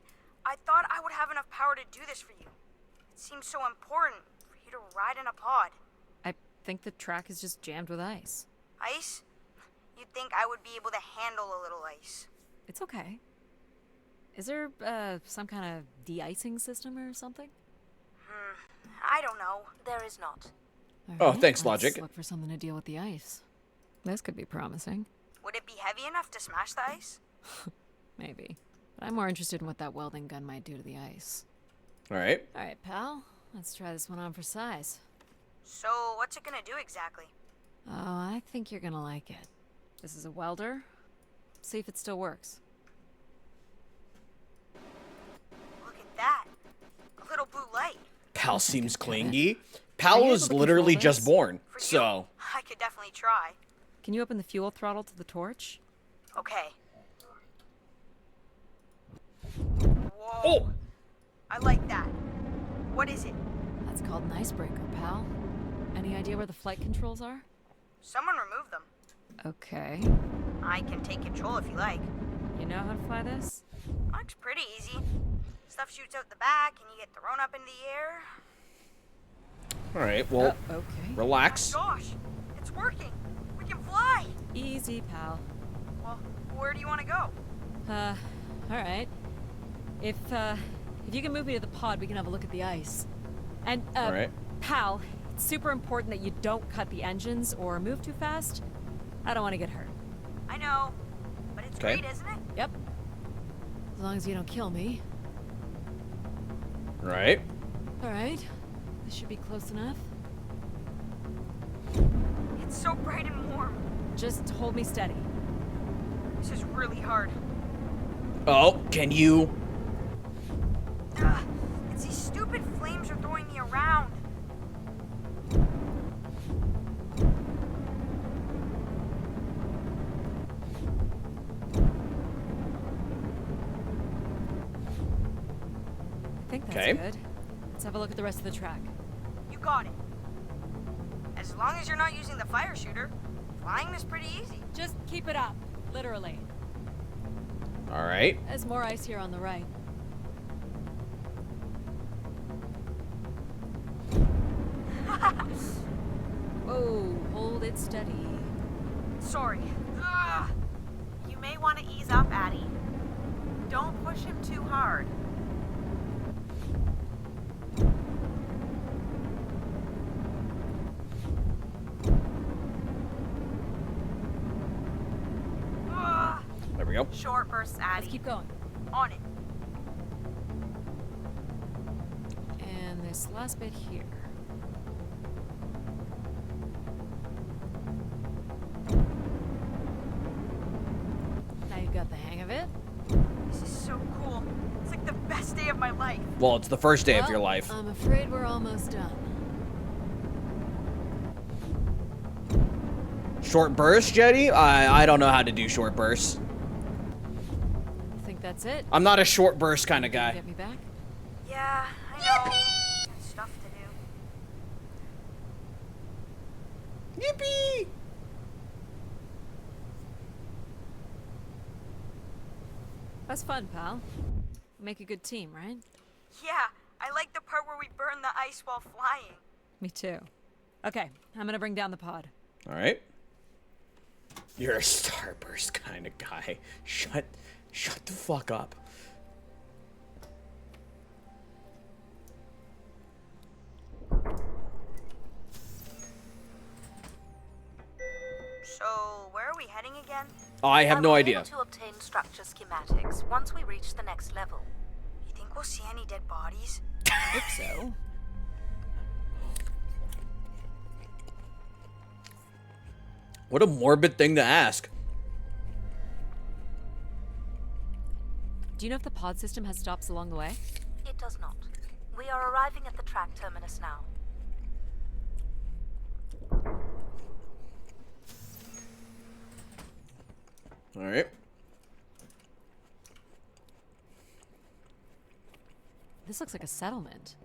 I thought I would have enough power to do this for you. It seems so important for you to ride in a pod. I think the track is just jammed with ice. Ice? You'd think I would be able to handle a little ice. It's okay. Is there, some kind of de-icing system or something? I don't know. There is not. Oh, Alright, thanks, let's Logic. look for something to deal with the ice. This could be promising. Would it be heavy enough to smash the ice? Maybe. But I'm more interested in what that welding gun might do to the ice. All right. Alright, pal. Let's try this one on for size. So, what's it gonna do exactly? Oh, I think you're gonna like it. This is a welder. See if it still works. Look at that. A little blue light. Pal seems clingy. Are Pal you able was to literally control just this? born, For you, so. I could definitely try. Can you open the fuel throttle to the torch? Okay. Whoa. Oh! I like that. What is it? That's called an icebreaker, pal. Any idea where the flight controls are? Someone removed them. Okay. I can take control if you like. You know how to fly this? Looks pretty easy. Stuff shoots out the back and you get thrown up into the air. All right, well, Okay. relax. Gosh, it's working. We can fly. Easy, pal. Well, where do you want to go? Alright. If you can move me to the pod, we can have a look at the ice. And, All right. pal, it's super important that you don't cut the engines or move too fast. I don't want to get hurt. I know, but it's Okay. great, isn't it? Yep. As long as you don't kill me. Right. Alright. This should be close enough. It's so bright and warm. Just hold me steady. This is really hard. Oh, can you? Ugh, it's these stupid flames are throwing me around. I think that's Okay. good. Let's have a look at the rest of the track. You got it. As long as you're not using the fire shooter, flying is pretty easy. Just keep it up. Literally. All right. There's more ice here on the right. Whoa, hold it steady. Sorry. Ugh. You may want to ease up, Addie. Don't push him too hard. Ugh. There we go. Short bursts, Addie. Let's keep going. On it. And this last bit here. Now you've got the hang of it. This is so cool. It's like the best day of my life. Well, it's the first day of your Well, life. I'm afraid we're almost done. Short burst, Jetty? I don't know how to do short bursts. I think that's it. I'm not a short burst kind of guy. Get me back? Yeah, I know. Got stuff to do. Yippee! That's fun, pal. Make a good team, right? Yeah, I like the part where we burn the ice while flying. Me too. Okay, I'm gonna bring down the pod. All right. You're a starburst kind of guy. Shut the fuck up. So, where are we heading again? I have no will be idea. able to obtain structure schematics once we reach the next level. You think we'll see any dead bodies? Hope so. What a morbid thing to ask. Do you know if the pod system has stops along the way? It does not. We are arriving at the track terminus now. All right. This looks like a settlement.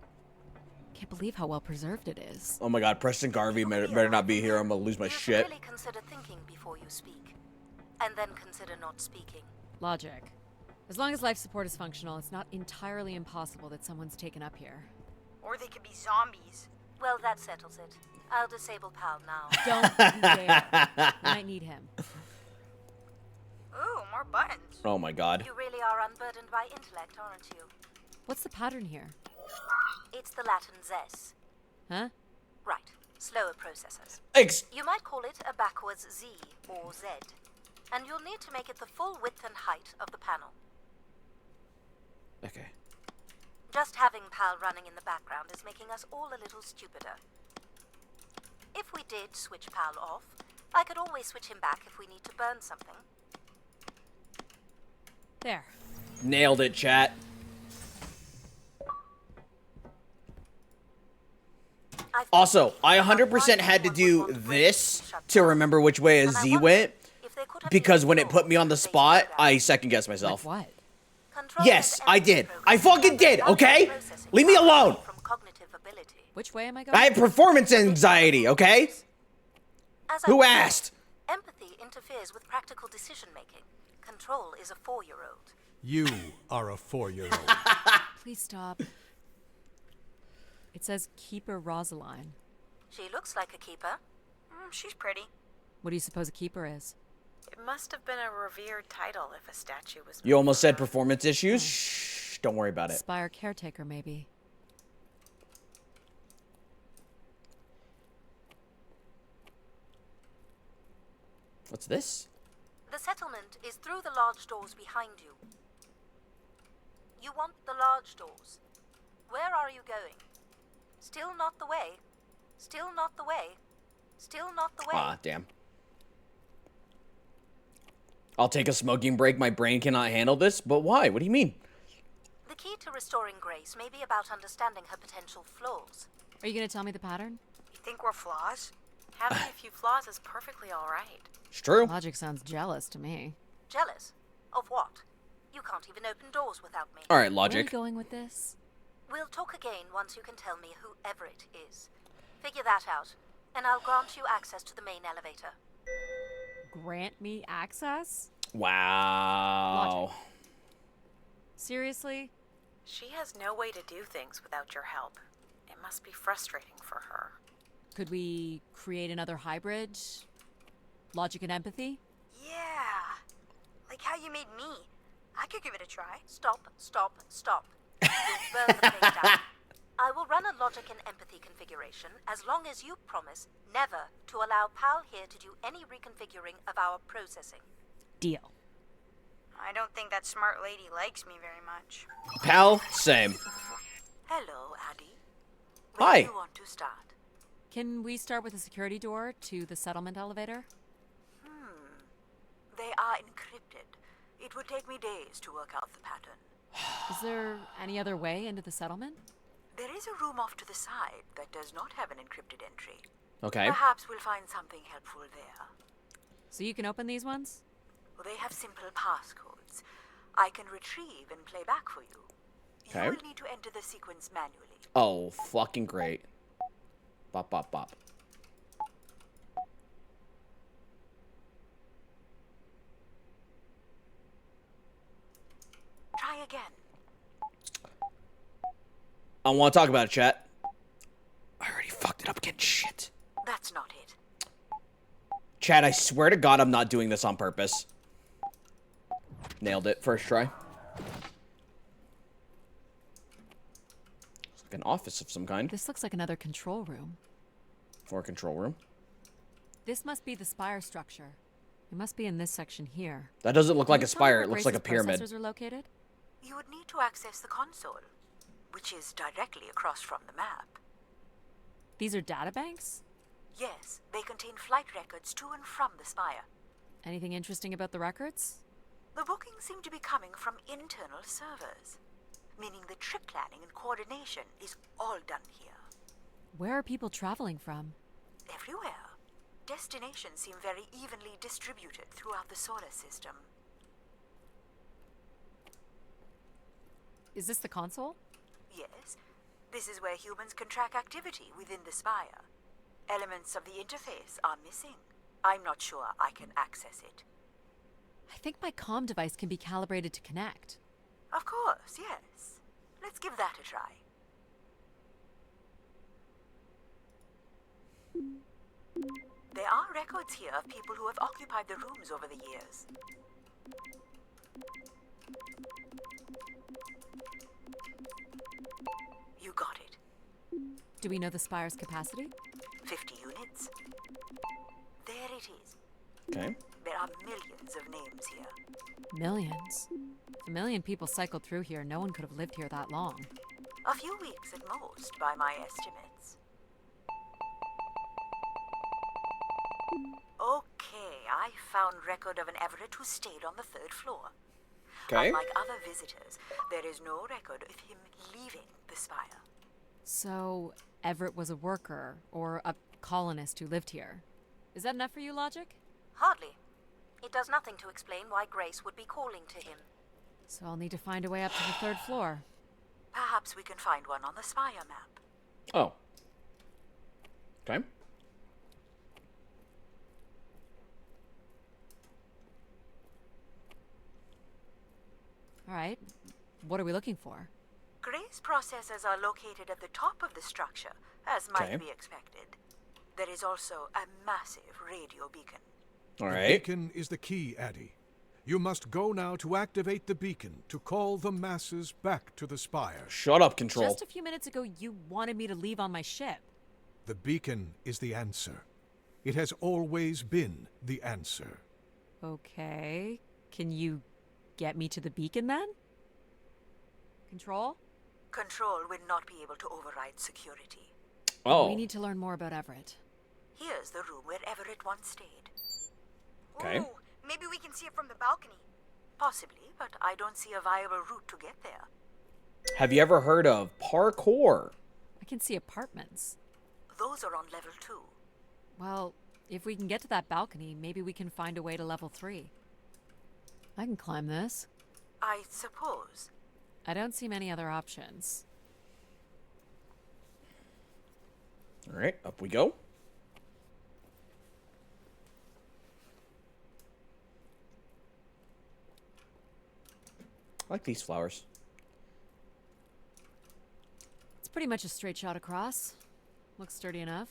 Can't believe how well preserved it is. Oh my God, Preston Garvey better not be here. I'm gonna lose my You should shit. really consider thinking before you speak. And then consider not speaking. Logic. As long as life support is functional, it's not entirely impossible that someone's taken up here. Or they could be zombies. Well, that settles it. I'll disable Pal now. Don't you dare. We might need him. Ooh, more buttons. Oh my God. You really are unburdened by intellect, aren't you? What's the pattern here? It's the Latin zes. Huh? Right. Slower processors. You might call it a backwards Z or Z. And you'll need to make it the full width and height of the panel. Okay. Just having Pal running in the background is making us all a little stupider. If we did switch Pal off, I could always switch him back if we need to burn something. There. Nailed it, chat. Also, I 100% had to do this to remember which way a Z went, because when it put me on the spot, I second-guessed myself. What? Yes, I did. I fucking did, okay? Leave me alone. Which way am I going? I have performance anxiety, okay? Who asked? Empathy interferes with practical decision-making. Control is a 4-year-old. You are a 4-year-old. Please stop. It says Keeper Rosaline. She looks like a keeper. She's pretty. What do you suppose a keeper is? It must have been a revered title if a statue was... You almost said performance issues? Shh, don't worry about it. Spire caretaker, maybe. What's this? The settlement is through the large doors behind you. You want the large doors. Where are you going? Still not the way. Still not the way. Still not the way. Ah, damn. I'll take a smoking break. My brain cannot handle this. But why? What do you mean? The key to restoring Grace may be about understanding her potential flaws. Are you going to tell me the pattern? You think we're flaws? Having a few flaws is perfectly all right. It's true. Logic sounds jealous to me. Jealous? Of what? You can't even open doors without me. All right, Where are logic. you going with this? We'll talk again once you can tell me whoever it is. Figure that out, and I'll grant you access to the main elevator. Grant me access? Wow. Logic. Seriously? She has no way to do things without your help. It must be frustrating for her. Could we create another hybrid? Logic and empathy? Yeah. Like how you made me. I could give it a try. Stop, stop, stop. You'll burn the place down. I will run a logic and empathy configuration as long as you promise never to allow Pal here to do any reconfiguring of our processing. Deal. I don't think that smart lady likes me very much. Pal, same. Hello, Addie. Hi. Where do you want to start? Can we start with the security door to the settlement elevator? They are encrypted. It would take me days to work out the pattern. Is there any other way into the settlement? There is a room off to the side that does not have an encrypted entry. Okay. Perhaps we'll find something helpful there. So you can open these ones? They have simple passcodes. I can retrieve and play back for you. Okay. You will need to enter the sequence manually. Oh, fucking great. Bop, bop, bop. Try again. I want to talk about it, chat. I already fucked it up again. Shit. That's not it. Chat, I swear to God I'm not doing this on purpose. Nailed it. First try. It's like an office of some kind. This looks like another control room. Or a control room. This must be the spire structure. It must be in this section here. That doesn't look like Can a you tell me spire. where It looks like a Grace's pyramid. processors are located? You would need to access the console. which is directly across from the map. These are databanks? Yes, they contain flight records to and from the spire. Anything interesting about the records? The bookings seem to be coming from internal servers, meaning the trip planning and coordination is all done here. Where are people traveling from? Everywhere. Destinations seem very evenly distributed throughout the solar system. Is this the console? Yes, this is where humans can track activity within the spire. Elements of the interface are missing. I'm not sure I can access it. I think my comm device can be calibrated to connect. Of course, yes. Let's give that a try. There are records here of people who have occupied the rooms over the years. You got it. Do we know the spire's capacity? 50 units. There it is. Okay. There are millions of names here. Millions. If a million people cycled through here, no one could have lived here that long. A few weeks at most, by my estimates. Okay, I found record of an Everett who stayed on the 3rd floor. Okay. Unlike other visitors, there is no record of him leaving the spire. So, Everett was a worker, or a colonist who lived here. Is that enough for you, Logic? Hardly. It does nothing to explain why Grace would be calling to him. So I'll need to find a way up to the 3rd floor. Perhaps we can find one on the spire map. Oh. Okay. Alright. What are we looking for? Grace processors are located at the top of the structure, as might Okay. be expected. There is also a massive radio beacon. All The right. beacon is the key, Addy. You must go now to activate the beacon to call the masses back to the spire. Shut up, Control. Just a few minutes ago, you wanted me to leave on my ship. The beacon is the answer. It has always been the answer. Okay. Can you get me to the beacon then? Control? Control will not be able to override security. Oh. We need to learn more about Everett. Here's the room where Everett once stayed. Okay. Ooh, maybe we can see it from the balcony. Possibly, but I don't see a viable route to get there. Have you ever heard of parkour? I can see apartments. Those are on level 2. Well, if we can get to that balcony, maybe we can find a way to level 3. I can climb this. I suppose. I don't see many other options. All right, up we go. I like these flowers. It's pretty much a straight shot across. Looks sturdy enough.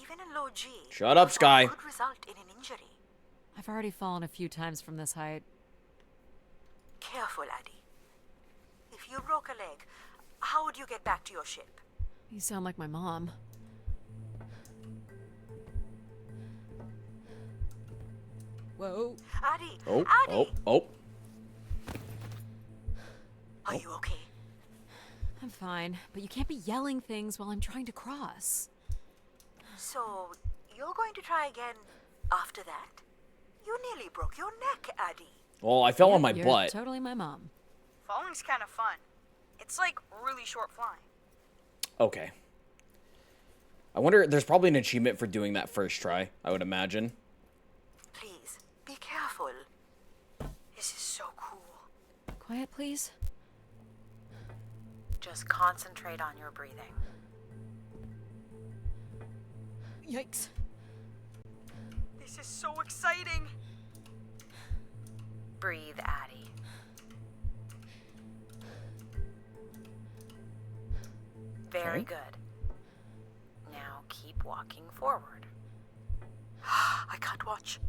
Even in low G, Shut up, a fall Sky. could result in an injury. I've already fallen a few times from this height. Careful, Addie. If you broke a leg, how would you get back to your ship? You sound like my mom. Whoa. Addie! Oh, Addie! oh. Are you okay? I'm fine, but you can't be yelling things while I'm trying to cross. So, you're going to try again after that? You nearly broke your neck, Addie. Well, I fell on my You're butt. totally my mom. Falling's kind of fun. It's like really short flying. Okay. I wonder, there's probably an achievement for doing that first try, I would imagine. Please, be careful. This is so cool. Quiet, please. Just concentrate on your breathing. Yikes. This is so exciting. Breathe, Addie. Very Okay. good. Now keep walking forward. I can't watch.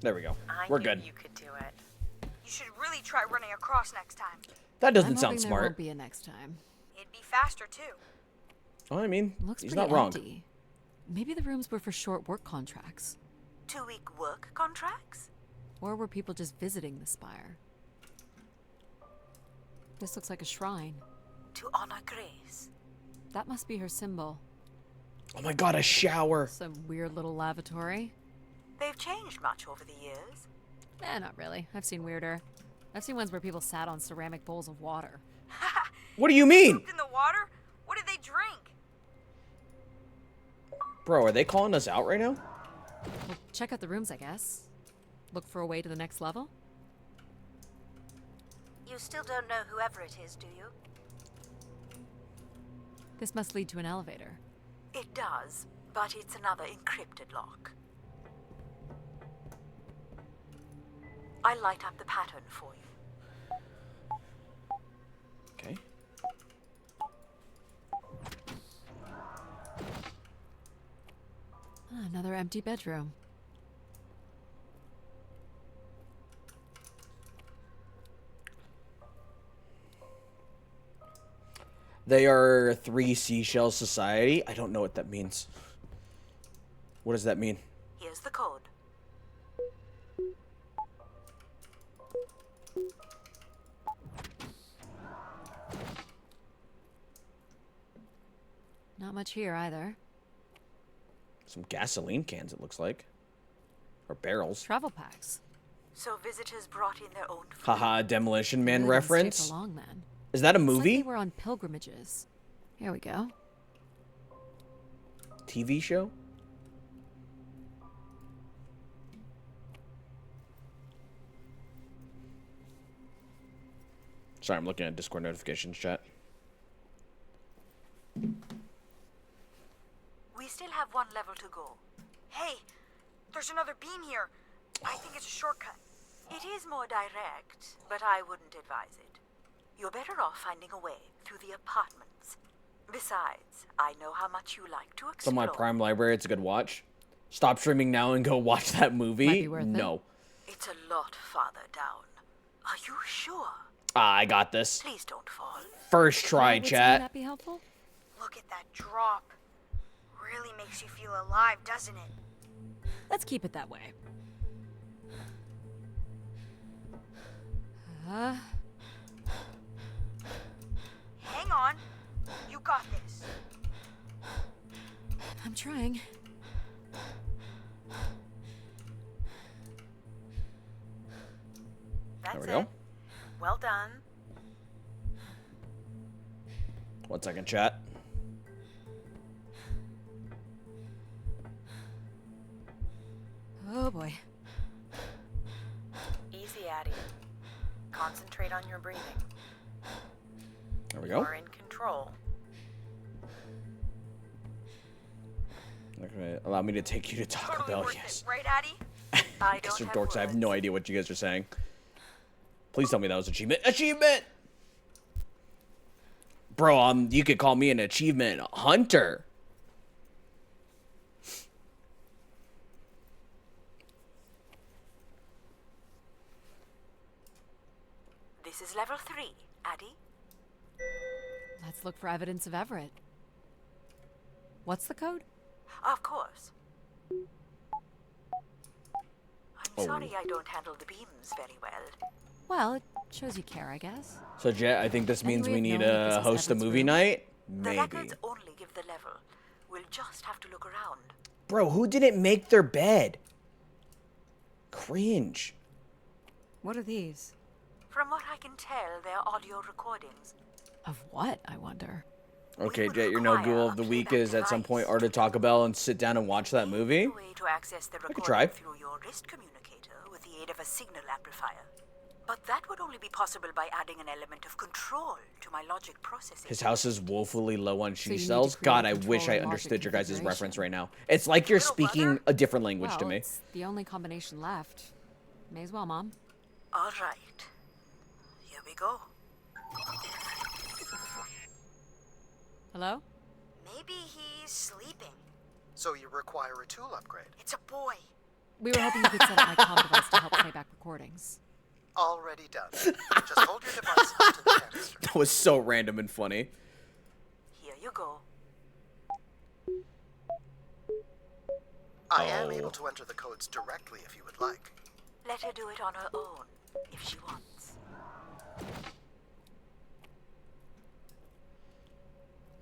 There we go. I We're knew good. you could do it. You should really try running across next time. That doesn't I'm sound hoping there smart. won't be a next time. It'd be faster too. Oh, I mean, Looks he's pretty not wrong. empty. Maybe the rooms were for short work contracts. 2-week work contracts? Or were people just visiting the spire? This looks like a shrine. To honor Grace. That must be her symbol. Oh my god, a shower. Some weird little lavatory. They've changed much over the years. Not really. I've seen weirder. I've seen ones where people sat on ceramic bowls of water. What do you mean? Pooped in the water? What did they drink? Bro, are they calling us out right now? Well, check out the rooms, I guess. Look for a way to the next level? You still don't know whoever it is, do you? This must lead to an elevator. It does, but it's another encrypted lock. I light up the pattern for you. Okay. Another empty bedroom. They are 3 seashell society. I don't know what that means. What does that mean? Here's the code. Not much here either. Some gasoline cans, it looks like. Or barrels. Travel packs. So visitors brought in their own food. Haha, Demolition Man Really didn't stay reference. for long, then. Is that a It's like movie? they were on pilgrimages. Here we go. TV show? Sorry, I'm looking at Discord notifications chat. We still have one level to go. Hey, there's another beam here. I think it's a shortcut. It is more direct, but I wouldn't advise it. You're better off finding a way through the apartments. Besides, I know how much you like to It's on my explore. Prime library. It's a good watch. Stop streaming now and go watch that movie. Might be worth it. No. It's a lot farther down. Are you sure? I got this. Please don't fall. First try, Would something chat. that be helpful? Look at that drop. Really makes you feel alive, doesn't it? Let's keep it that way. Hang on. You got this. I'm trying. That's we go. it. Well done. 1 second, chat. Oh boy. Easy, Addie. Concentrate on your breathing. There we go. You're in control. Okay, allow me to take you to Taco Totally Bell. worth Yes. it, right, Addie? I Guys don't are have dorks. I have words. no idea what you guys are saying. Please tell me that was achievement. Achievement! Bro, you could call me an achievement hunter. This is level 3, Addie. Let's look for evidence of Everett. What's the code? Of course. I'm Oh. sorry I don't handle the beams very well. Well, it shows you care, I guess. So, Jet, I think this Any means way we of need knowing if this to is host a Everett's movie room? night? The Maybe. records only give the level. We'll just have to look around. Bro, who didn't make their bed? Cringe. What are these? From what I can tell, they're audio recordings. Of what, I wonder? Okay, would Jet, your no require Google a of the week playback is at some point device or to Taco Bell and sit down and watch that movie. A way to access the recording try. through your wrist communicator with the aid of a signal amplifier. But that would only be possible by adding an element of control to my logic processing. His house is woefully low on you cheese need to cells. create God, I control wish I and logic understood your guys' configuration. reference right now. It's like you're Little speaking brother? a different language Well, to me. it's the only combination left. May as well, Mom. All right. Here we go. Hello? Maybe he's sleeping. So you require a tool upgrade. It's a boy. We were hoping you could set up my comm device to help play back recordings. Already done. Just hold your device up to the canister. That was so random and funny. Here you go. I am able to enter the codes directly if you would like. Let her do it on her own, if she wants.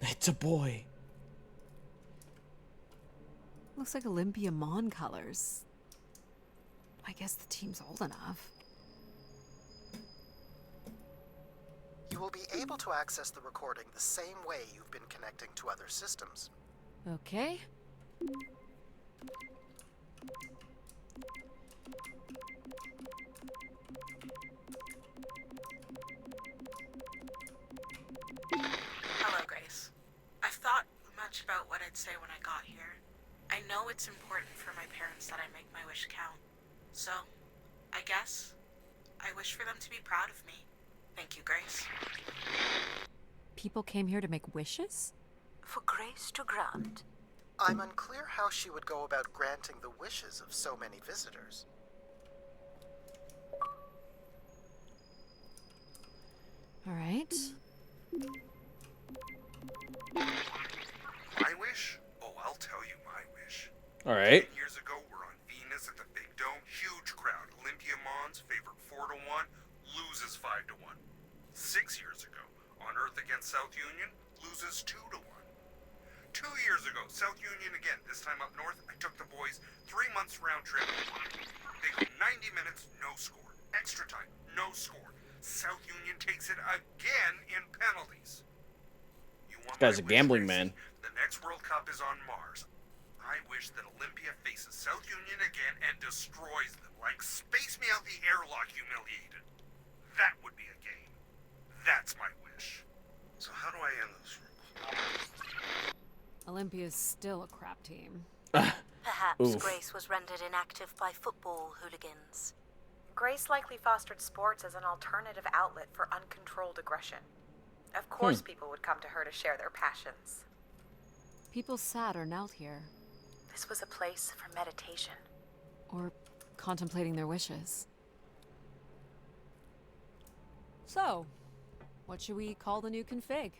It's a boy. Looks like Olympia Mon colors. I guess the team's old enough. You will be able to access the recording the same way you've been connecting to other systems. Okay. Hello, Grace. I've thought much about what I'd say when I got here. I know it's important for my parents that I make my wish count. So, I guess I wish for them to be proud of me. Thank you, Grace. People came here to make wishes? For Grace to grant. I'm unclear how she would go about granting the wishes of so many visitors. All right. My wish? Oh, I'll tell you my wish. All right. 10 years ago, we're on Venus at the Big Dome. Huge crowd. Olympia Mons favored 4-1, loses 5-1. 6 years ago, on Earth against South Union, loses 2-1. 2 years ago, South Union again, this time up north. I took the boys 3 months round trip. They go 90 minutes, no score. Extra time, no score. South Union takes it again in penalties. You want This guy's my a wish, gambling Gracie? man. The next World Cup is on Mars. I wish that Olympia faces South Union again and destroys them, like Space Me Out the Airlock humiliated. That would be a game. That's my wish. So how do I end this? Olympia's still a crap team. Perhaps Oof. Grace was rendered inactive by football hooligans. Grace likely fostered sports as an alternative outlet for uncontrolled aggression. Of course, people would come to her to share their passions. People sat or knelt here, This was a place for meditation. or contemplating their wishes. So, what should we call the new config?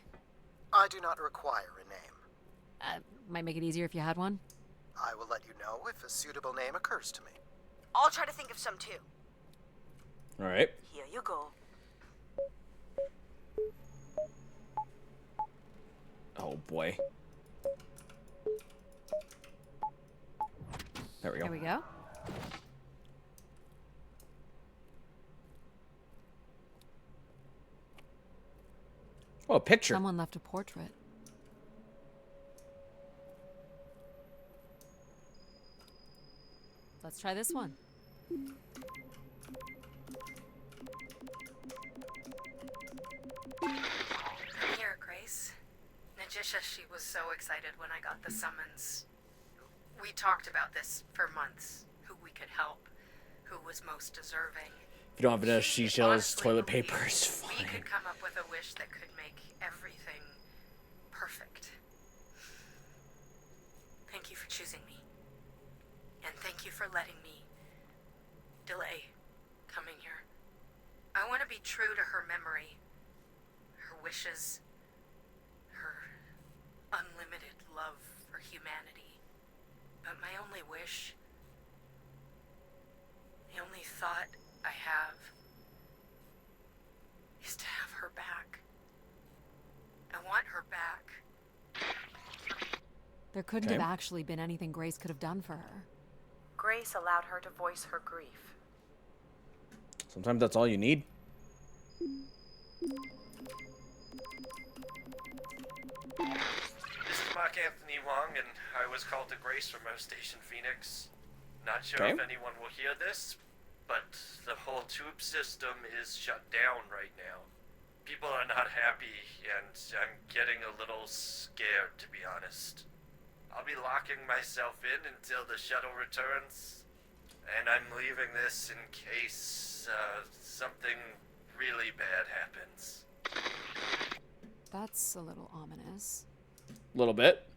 I do not require a name. Might make it easier if you had one. I will let you know if a suitable name occurs to me. I'll try to think of some too. All right. Here you go. Oh boy. There we go. Here we go. Oh, a picture. Someone left a portrait. Let's try this one. I'm here, Grace. Najisha, she was so excited when I got the summons. We talked about this for months. Who we could help. Who was most deserving. If you don't have enough She seashells, honestly toilet believed paper is We fine. could come up with a wish that could make everything perfect. Thank you for choosing me. And thank you for letting me delay coming here. I want to be true to her memory, her wishes, her unlimited love for humanity. But my only wish, the only thought I have, is to have her back. I want her back. There couldn't Okay. have actually been anything Grace could have done for her. Grace allowed her to voice her grief. Sometimes that's all you need. This is Mark Anthony Wong, and I was called to Grace from our station Phoenix. Not sure Okay. if anyone will hear this, but the whole tube system is shut down right now. People are not happy, and I'm getting a little scared, to be honest. I'll be locking myself in until the shuttle returns, and I'm leaving this in case something really bad happens. That's a little ominous. A little bit.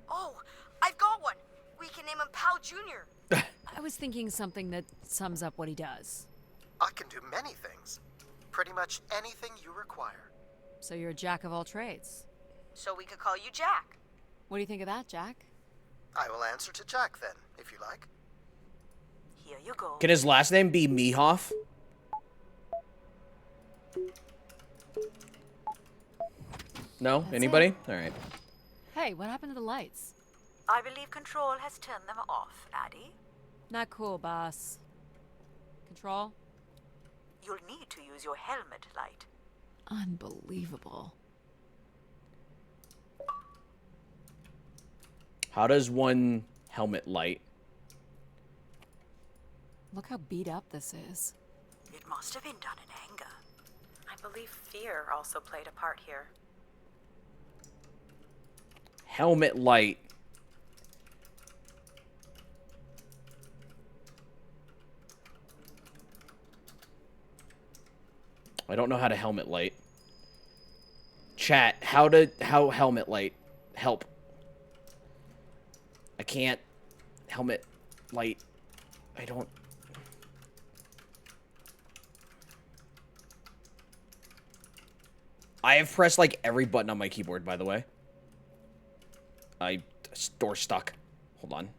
Oh, I've got one. We can name him Pal Jr. I was thinking something that sums up what he does. I can do many things. Pretty much anything you require. So you're a jack of all trades. so we could call you Jack. What do you think of that, Jack? I will answer to Jack then, if you like. Here you go. Can his last name be Mehoff? No? That's Anybody? Alright. Hey, what happened to the lights? I believe Control has turned them off, Addie. Not cool, boss. Control? You'll need to use your helmet light. Unbelievable. How does one helmet light? Look how beat up this is. It must have been done in anger. I believe fear also played a part here. Helmet light. I don't know how to helmet light. Chat, how helmet light help? I can't helmet light. I don't. I have pressed like every button on my keyboard, by the way. Door stuck. Hold on.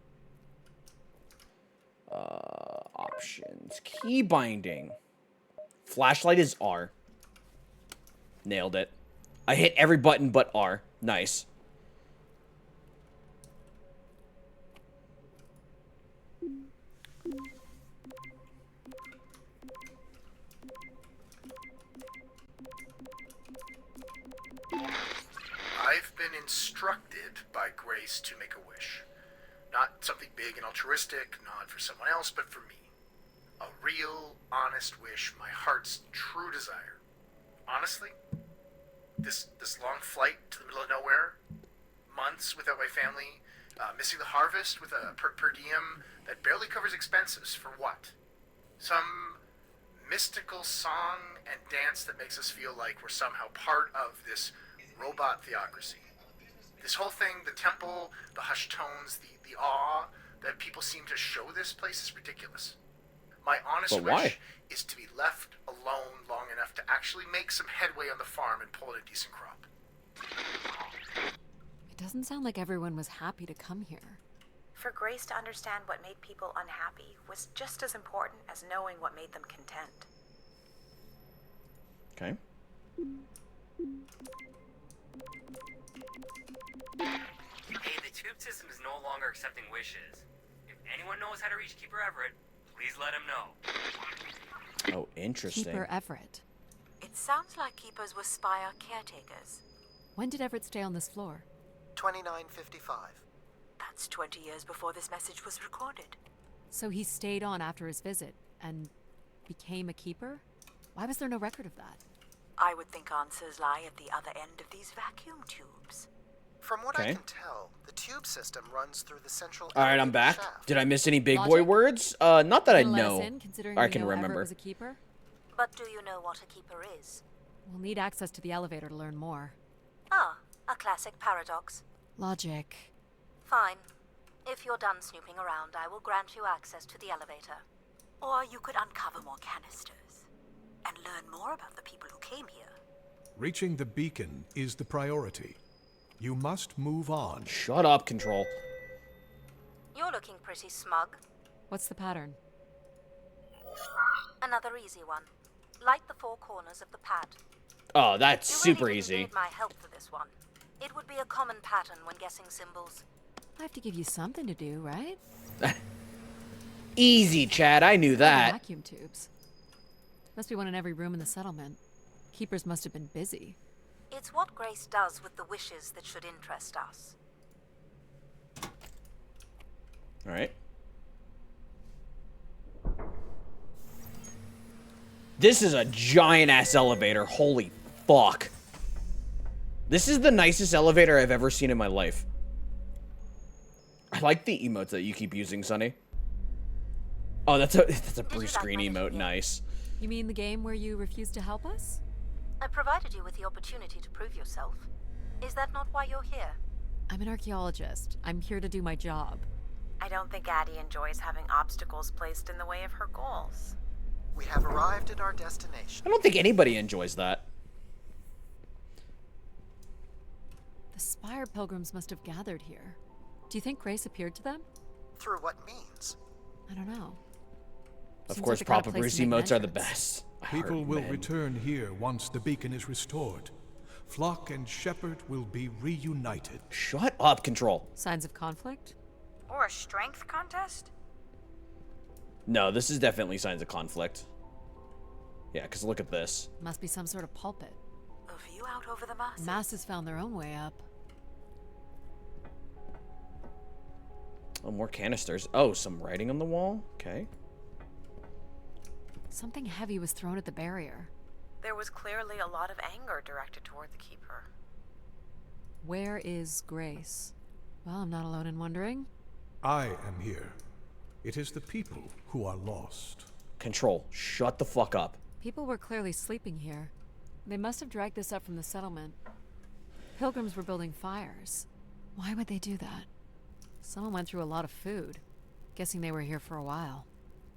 Options. Key binding. Flashlight is R. Nailed it. I hit every button but R. Nice. I've been instructed by Grace to make a wish. Not something big and altruistic, not for someone else, but for me. A real, honest wish, my heart's true desire. Honestly, this long flight to the middle of nowhere, months without my family, missing the harvest with a per diem that barely covers expenses, for what? Some mystical song and dance that makes us feel like we're somehow part of this robot theocracy. This whole thing, the temple, the hushed tones, the awe that people seem to show this place is ridiculous. My honest But why? wish is to be left alone long enough to actually make some headway on the farm and pull in a decent crop. It doesn't sound like everyone was happy to come here. For Grace to understand what made people unhappy was just as important as knowing what made them content. Okay. Hey, the tube system is no longer accepting wishes. If anyone knows how to reach Keeper Everett, please let him know. Oh, interesting. Keeper Everett. It sounds like keepers were Spire caretakers. When did Everett stay on this floor? 2955. That's 20 years before this message was recorded. So he stayed on after his visit and became a keeper? Why was there no record of that? I would think answers lie at the other end of these vacuum tubes. From what Okay. I can tell, the tube system runs through the central All right, I'm elevator back. shaft. Did I miss any big boy Logic? words? Not that I Gonna let us know. in, considering Or I we can know Everett remember. was a keeper? But do you know what a keeper is? We'll need access to the elevator to learn more. Ah, a classic paradox. Logic. Fine. If you're done snooping around, I will grant you access to the elevator. Or you could uncover more canisters and learn more about the people who came here. Reaching the beacon is the priority. You must move on. Shut up, Control. You're looking pretty smug. What's the pattern? Another easy one. Light the four corners of the pad. Oh, that's You super really didn't easy. need my help for this one. It would be a common pattern when guessing symbols. I have to give you something to do, right? Easy, Chad. I knew that. Vacuum tubes. Must be one in every room in the settlement. Keepers must have been busy. It's what Grace does with the wishes that should interest us. All right. This is a giant-ass elevator. Holy fuck. This is the nicest elevator I've ever seen in my life. I like the emotes that you keep using, Sonny. Oh, that's a Bruce like Green my little emote. game? Nice. You mean the game where you refused to help us? I provided you with the opportunity to prove yourself. Is that not why you're here? I'm an archaeologist. I'm here to do my job. I don't think Addie enjoys having obstacles placed in the way of her goals. We have arrived at our destination. I don't think anybody enjoys that. The The Spire pilgrims must have gathered here. Do you think Grace appeared to them? Through what means? I don't know. Of Seems course, like the kind of proper place Bruce to make an emotes are the entrance. best. People will Man. return here once the beacon is restored. Flock and shepherd will be reunited. Shut up, Control. Signs of conflict? Or a strength contest? No, this is definitely signs of conflict. Yeah, because look at this. Must be some sort of pulpit. A view out over the masses. Masses found their own way up. Oh, more canisters. Oh, some writing on the wall? Okay. Something heavy was thrown at the barrier. There was clearly a lot of anger directed toward the Keeper. Where is Grace? Well, I'm not alone in wondering. I am here. It is the people who are lost. Control, shut the fuck up. People were clearly sleeping here. They must have dragged this up from the settlement. Pilgrims were building fires. Why would they do that? Someone went through a lot of food. Guessing they were here for a while.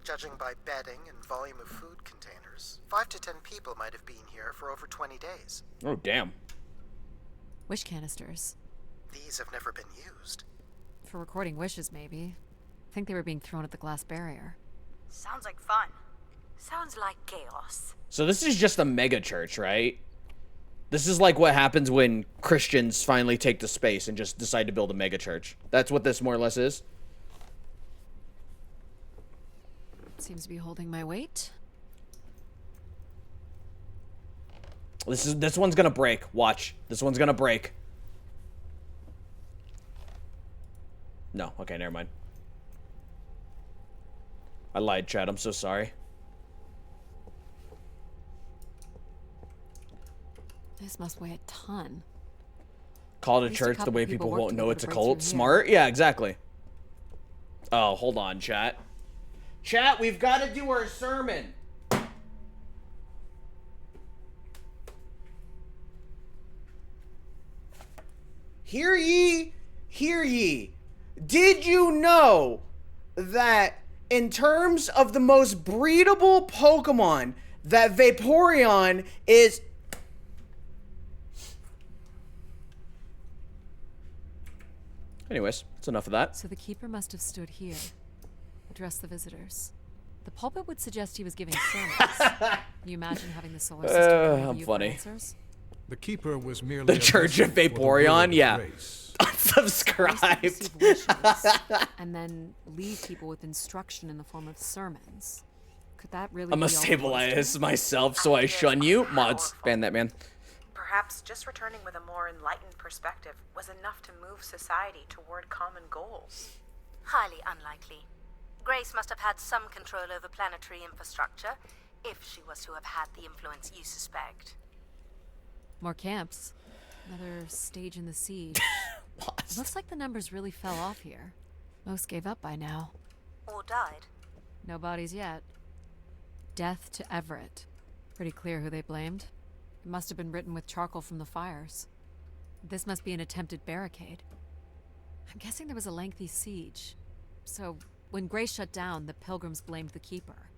Judging by bedding and volume of food containers, 5 to 10 people might have been here for over 20 days. Oh, damn. Wish canisters. These have never been used. For recording wishes, maybe. I think they were being thrown at the glass barrier. Sounds like fun. Sounds like chaos. So this is just a mega church, right? This is like what happens when Christians finally take the space and just decide to build a mega church. That's what this more or less is. Seems to be holding my weight. This one's gonna break. Watch. This one's gonna break. No. Okay, never mind. I lied, Chad. I'm so sorry. This must weigh a ton. Call it At a least a church the couple way people people worked won't to know be it's a able to break cult. through here. Smart? Yeah, exactly. Oh, hold on, chat. Chat, we've got to do our sermon. Hear ye, hear ye. Did you know that in terms of the most breedable Pokemon, that Vaporeon is... Anyways, that's enough of that. So the Keeper must have stood here, addressed the visitors. The pulpit would suggest he was giving sermons. Can you imagine having the solar system come to I'm you for funny. answers? The Keeper was merely The a Church of vessel for the will Vaporeon? of Yeah. grace. Unsubscribed. Receive wishes, and then leave people with instruction in the form of sermons. Could that really I'm be gonna all there was to stabilize it? myself so I shun you. Mods, ban that man. Perhaps just returning with a more enlightened perspective was enough to move society toward common goals. Highly unlikely. Grace must have had some control over planetary infrastructure, if she was to have had the influence you suspect. More camps. Another stage in the siege. It looks like the numbers really fell off here. Most gave up by now. Or died. No bodies yet. Death to Everett. Pretty clear who they blamed. It must have been written with charcoal from the fires. This must be an attempted barricade. I'm guessing there was a lengthy siege. So, when Grace shut down, the Pilgrims blamed the Keeper.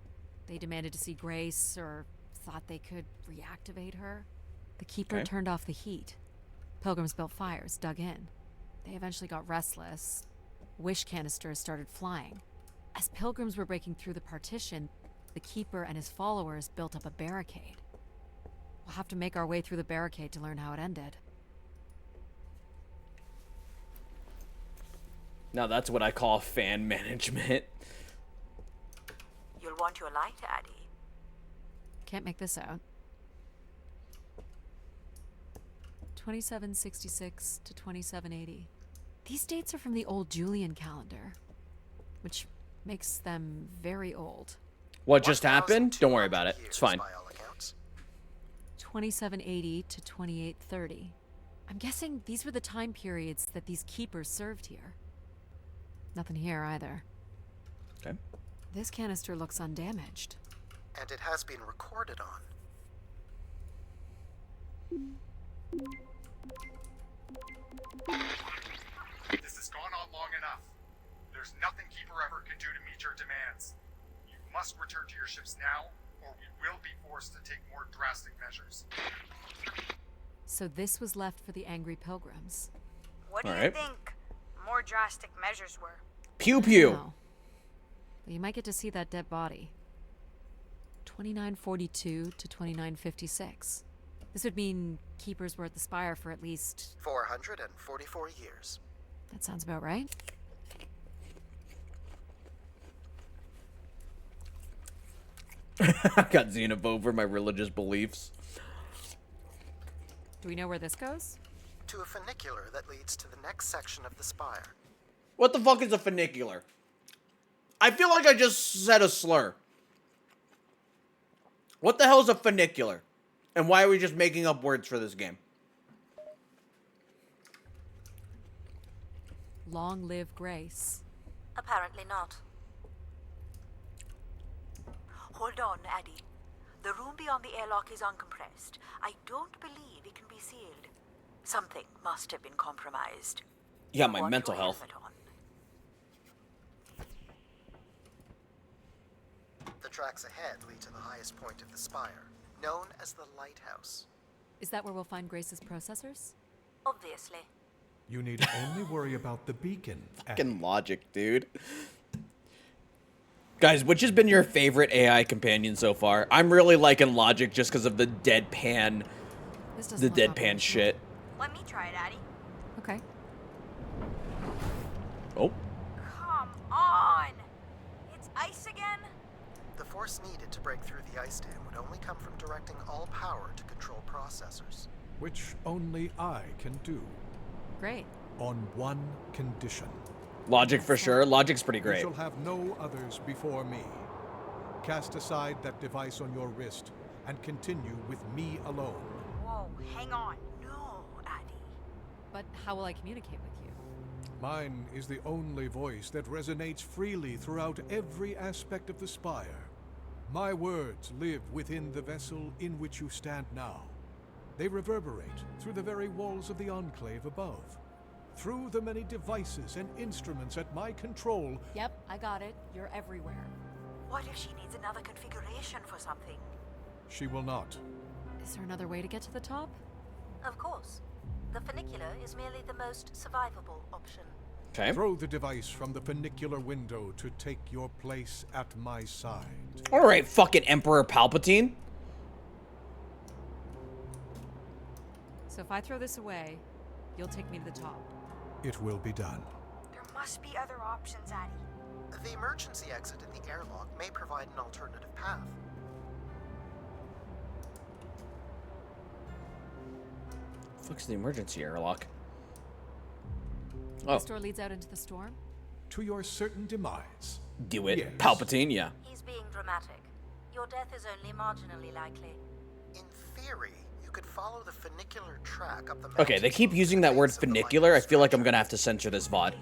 They demanded to see Grace, or thought they could reactivate her. The Keeper Okay. turned off the heat. Pilgrims built fires, dug in. They eventually got restless. Wish canisters started flying. As Pilgrims were breaking through the partition, the Keeper and his followers built up a barricade. We'll have to make our way through the barricade to learn how it ended. Now that's what I call fan management. You'll want your light, Addie. Can't make this out. 2766 to 2780. These dates are from the old Julian calendar, which makes them very old. What just happened? Don't worry about it. It's fine. By all accounts. 2780 to 2830. I'm guessing these were the time periods that these keepers served here. Nothing here either. Okay. This canister looks undamaged. And it has been recorded on. This has gone on long enough. There's nothing Keeper Everett can do to meet your demands. You must return to your ships now, or we will be forced to take more drastic measures. So this was left for the angry pilgrims. What do All you right. think more drastic measures were? Pew pew. No. But you might get to see that dead body. 2942 to 2956. This would mean keepers were at the spire for at least... 444 years. That sounds about right. I got xenophobe for my religious beliefs. Do we know where this goes? To a funicular that leads to the next section of the spire. What the fuck is a funicular? I feel like I just said a slur. What the hell is a funicular? And why are we just making up words for this game? Long live Grace. Apparently not. Hold on, Addie. The room beyond the airlock is uncompressed. I don't believe it can be sealed. Something must have been compromised. Yeah, my Want mental your health. helmet on. The tracks ahead lead to the highest point of the spire, known as the lighthouse. Is that where we'll find Grace's processors? Obviously. You need only worry about the beacon. Fucking logic, dude. Guys, which has been your favorite AI companion so far? I'm really liking Logic just because of the deadpan, This the doesn't look deadpan operational. shit. Let me try it, Addie. Okay. Oh, Come on! It's ice again? The force needed to break through the ice dam would only come from directing all power to control processors. Which only I can do. Great. On one condition. Logic for sure. Logic's pretty You great. shall have no others before me. Cast aside that device on your wrist and continue with me alone. Whoa, hang on. No, Addie. But how will I communicate with you? Mine is the only voice that resonates freely throughout every aspect of the spire. My words live within the vessel in which you stand now. They reverberate through the very walls of the enclave above. Through the many devices and instruments at my control. Yep, I got it. You're everywhere. What if she needs another configuration for something? She will not. Is there another way to get to the top? Of course. The funicular is merely the most survivable option. Okay. Throw the device from the funicular window to take your place at my side. All right, fucking Emperor Palpatine. So if I throw this away, you'll take me to the top. It will be done. There must be other options, Addie. The emergency exit in the airlock may provide an alternative path. Fuck's the emergency airlock? This door leads out into the storm? To your certain demise. Do it. Yes. Palpatine, yeah. He's being dramatic. Your death is only marginally likely. In theory, you could follow the funicular track up the Okay, they keep mountain using to that the word base of the funicular. I lighthouse feel like I'm structure. gonna have to censor this VOD.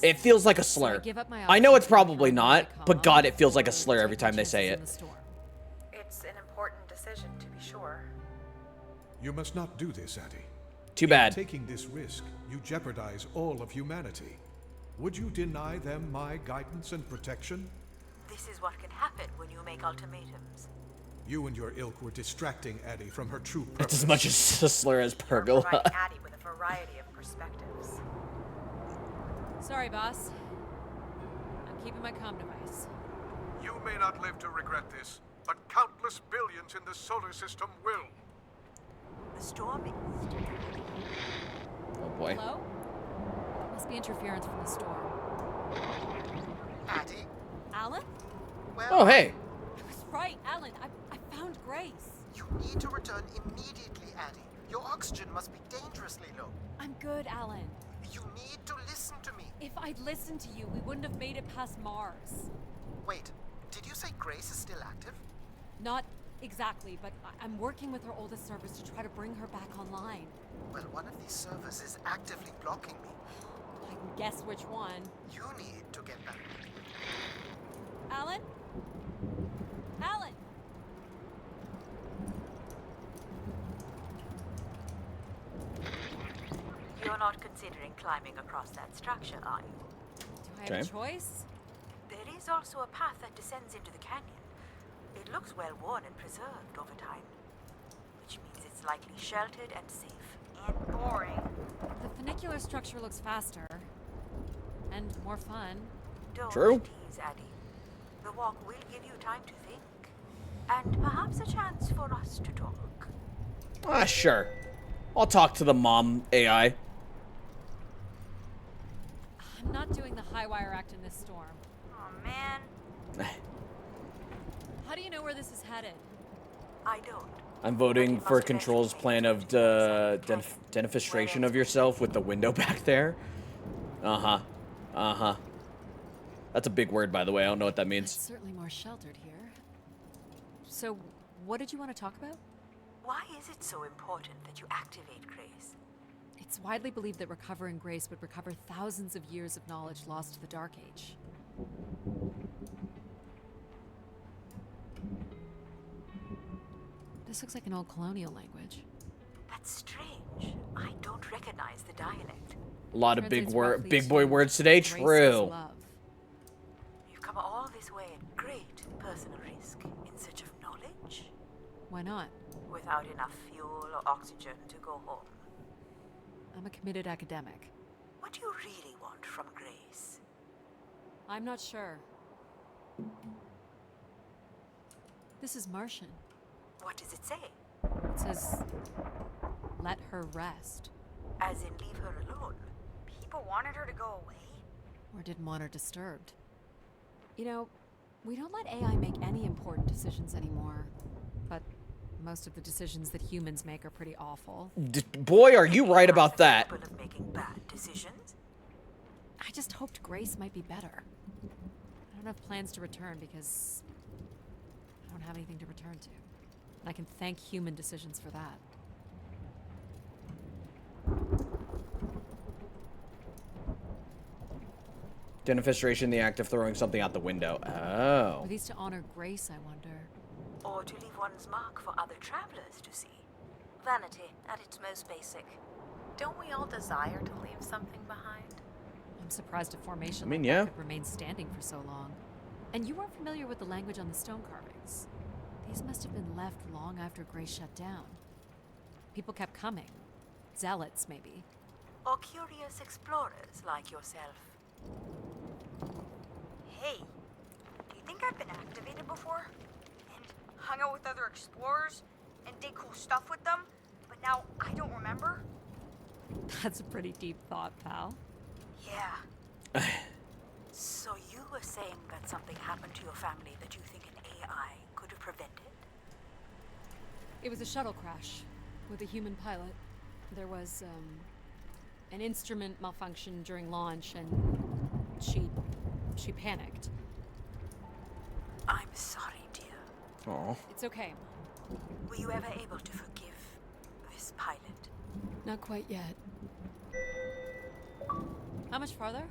It feels like a So I slur. give up my I know it's option to probably become not, a but God, it feels comma like a or slur every take my time they say chances it. in the storm. It's an important decision, to be sure. You must not do this, Addie. Too bad. Taking this risk, you jeopardize all of humanity. Would you deny them my guidance and protection? This is what can happen when you make ultimatums. You and your ilk were distracting Addie from her true It's purpose. as much as a slur as You're Pergola. providing Addie with a variety of perspectives. Sorry, boss. I'm keeping my comm device. You may not live to regret this, but countless billions in the solar system will. The storm is... Oh boy. Hello? Must be interference from the storm. Addie? Alan? Well, Oh hey. I was right, Alan. I found Grace. you need to return immediately, Addie. Your oxygen must be dangerously low. I'm good, Alan. You need to listen to me. If I'd listened to you, we wouldn't have made it past Mars. Wait, did you say Grace is still active? Not exactly, but I'm working with her oldest servers to try to bring her back online. Well, one of these servers is actively blocking me. I can guess which one. You need to get back. Alan? Alan! You're not considering climbing across that structure, are you? Do I have a Okay. choice? There is also a path that descends into the canyon. It looks well worn and preserved over time, which means it's likely sheltered and safe. boring. The funicular structure looks faster. And more fun. Don't True. tease, Addie. The walk will give you time to think. And perhaps a chance for us to talk. Ah, sure. I'll talk to the mom AI. I'm not doing the high wire act in this storm. Oh man. How do you know where this is headed? I don't. I'm voting for Control's plan of denifistration of yourself with the window back there. Uh-huh. Uh-huh. That's a big word, by the way. I don't know what that means. It's certainly more sheltered here. So, what did you want to talk about? Why is it so important that you activate Grace? It's widely believed that recovering Grace would recover thousands of years of knowledge lost to the Dark Age. This looks like an old colonial language. That's strange. I don't recognize the dialect. A lot of Translates big roughly boy to words today. Grace is True. love. You've come all this way at great personal risk in search of knowledge? Why not? Without enough fuel or oxygen to go home. I'm a committed academic. What do you really want from Grace? I'm not sure. This is Martian. What does it say? It says, let her rest. As in leave her alone? People wanted her to go away? Or didn't want her disturbed. You know, we don't let AI make any important decisions anymore. But most of the decisions that humans make are pretty awful. Boy, are you right about that. Capable of making bad decisions? I just hoped Grace might be better. I don't have plans to return because I don't have anything to return to. And I can thank human decisions for that. Denifistration, the act of throwing something out the window. Oh. Are these to honor Grace, I wonder? Or to leave one's mark for other travelers to see? Vanity, at its most basic. Don't we all desire to leave something behind? I'm surprised a formation I mean, like yeah. that could remain standing for so long. And you weren't familiar with the language on the stone carvings. These must have been left long after Grace shut down. People kept coming. Zealots, maybe. Or curious explorers like yourself? Hey, do you think I've been activated before? And hung out with other explorers? And did cool stuff with them? But now I don't remember? That's a pretty deep thought, pal. Yeah. So you were saying that something happened to your family that you think an AI could have prevented? It was a shuttle crash with a human pilot. There was, an instrument malfunction during launch, and she panicked. I'm sorry, dear. Oh. It's okay. Were you ever able to forgive this pilot? Not quite yet. How much farther?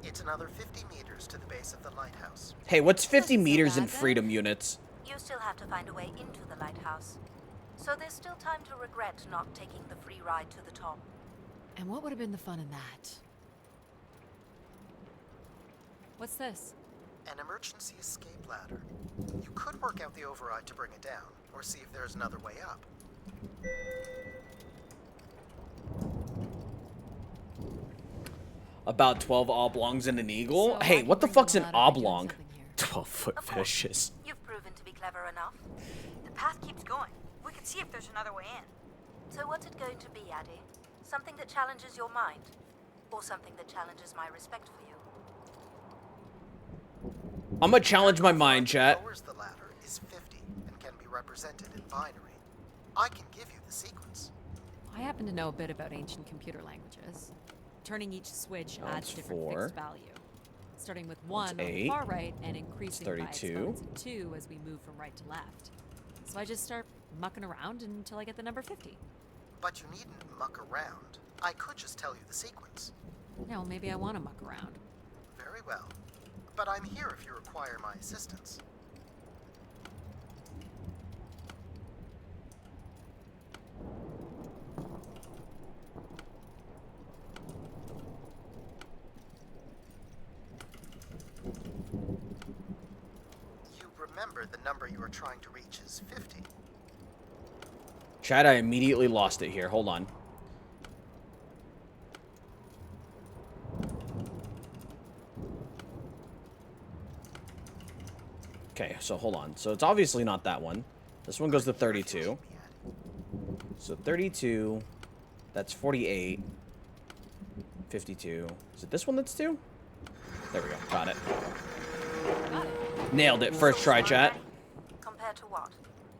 It's another 50 meters to the base of the lighthouse. Hey, what's 50 Doesn't meters sound in bad, then. freedom units? You still have to find a way into the lighthouse. So there's still time to regret not taking the free ride to the top. And what would have been the fun in that? What's this? An emergency escape ladder. You could work out the override to bring it down, or see if there's another way up. About 12 oblongs and an eagle? So I Hey, can what the bring them fuck's an out if I do oblong? something here. 12-foot Of course. fetishes. You've proven to be clever enough. The path keeps going. We can see if there's another way in. So what's it going to be, Addie? Something that challenges your mind? Or something that challenges my respect for you? I'm gonna challenge my mind, chat. Lowers the ladder is 50 and can be represented in binary. I can give you the sequence. I happen to know a bit about ancient computer languages. Turning each switch adds That's different 4. fixed value. Starting with 1 on the 8. far right and increasing by 32. exponents of 2 as we move from right to left. So I just start mucking around until I get the number 50. But you needn't muck around. I could just tell you the sequence. Yeah, well, maybe I want to muck around. Very well. But I'm here if you require my assistance. You remember the number you are trying to reach is 50. Chat, I immediately lost it here. Hold on. Okay, so hold on. So it's obviously not that one. This one goes to 32. So 32. That's 48. 52. Is it this one that's 2? There we go. Got it. Nailed it. First try, chat. Compared to what?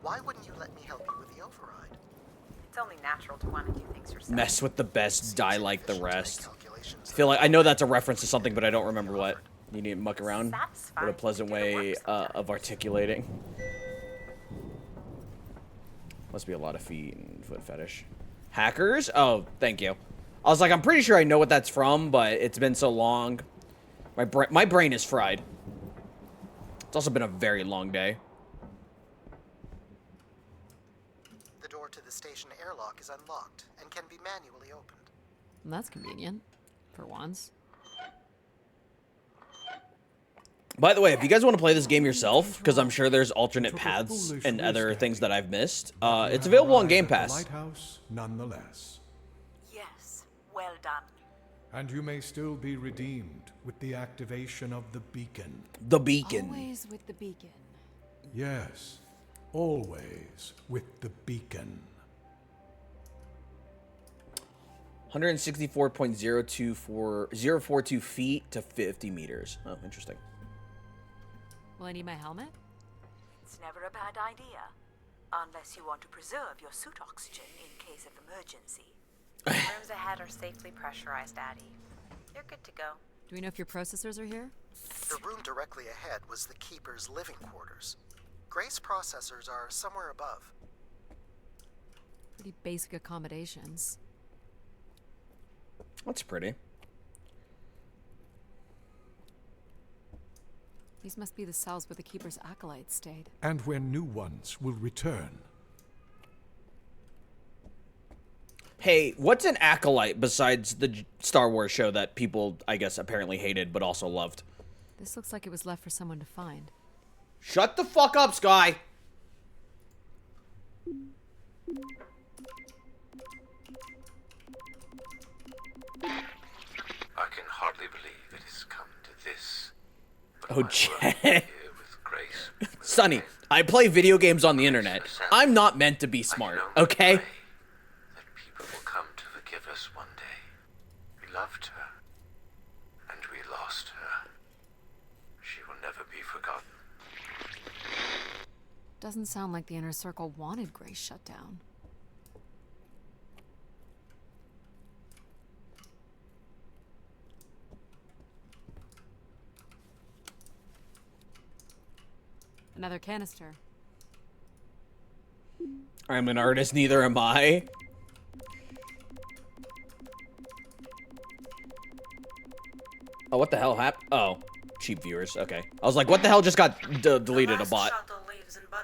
Why wouldn't you let me help you with the override? It's only natural to want to do things yourself. Mess with the best, die like the rest. I feel like I know that's a reference to something, but I don't remember what. You need to muck around. What a pleasant way of articulating. Must be a lot of feet and foot fetish. Hackers? Oh, thank you. I was like, I'm pretty sure I know what that's from, but it's been so long. My brain is fried. It's also been a very long day. The door to the station airlock is unlocked and can be manually opened. That's convenient. For once. By the way, if you guys want to play this game yourself, because I'm sure there's alternate paths and other things that I've missed, it's available on Game Pass. Lighthouse, nonetheless. Yes, well done. And you may still be redeemed with the activation of the beacon. The beacon. Always with the beacon. Yes, always with the beacon. 164.042 feet to 50 meters. Oh, interesting. Will I need my helmet? It's never a bad idea. Unless you want to preserve your suit oxygen in case of emergency. Rooms ahead are safely pressurized, Addie. You're good to go. Do we know if your processors are here? The room directly ahead was the Keeper's living quarters. Grace processors are somewhere above. Pretty basic accommodations. That's pretty. These must be the cells where the Keeper's acolytes stayed. And where new ones will return. Hey, what's an acolyte besides the Star Wars show that people, I guess, apparently hated but also loved? This looks like it was left for someone to find. Shut the fuck up, Sky! I can hardly believe it has come to this. Oh, Chad. Sonny, I play video games on the internet. I'm not meant to be smart, okay? That people will come to forgive us one day. We loved her, and we lost her. She will never be forgotten. Doesn't sound like the Inner Circle wanted Grace shut down. Another canister. I'm an artist, neither am I. Oh, what the hell happened? Oh, cheap viewers. Okay. I was like, what the hell just got deleted? A bot.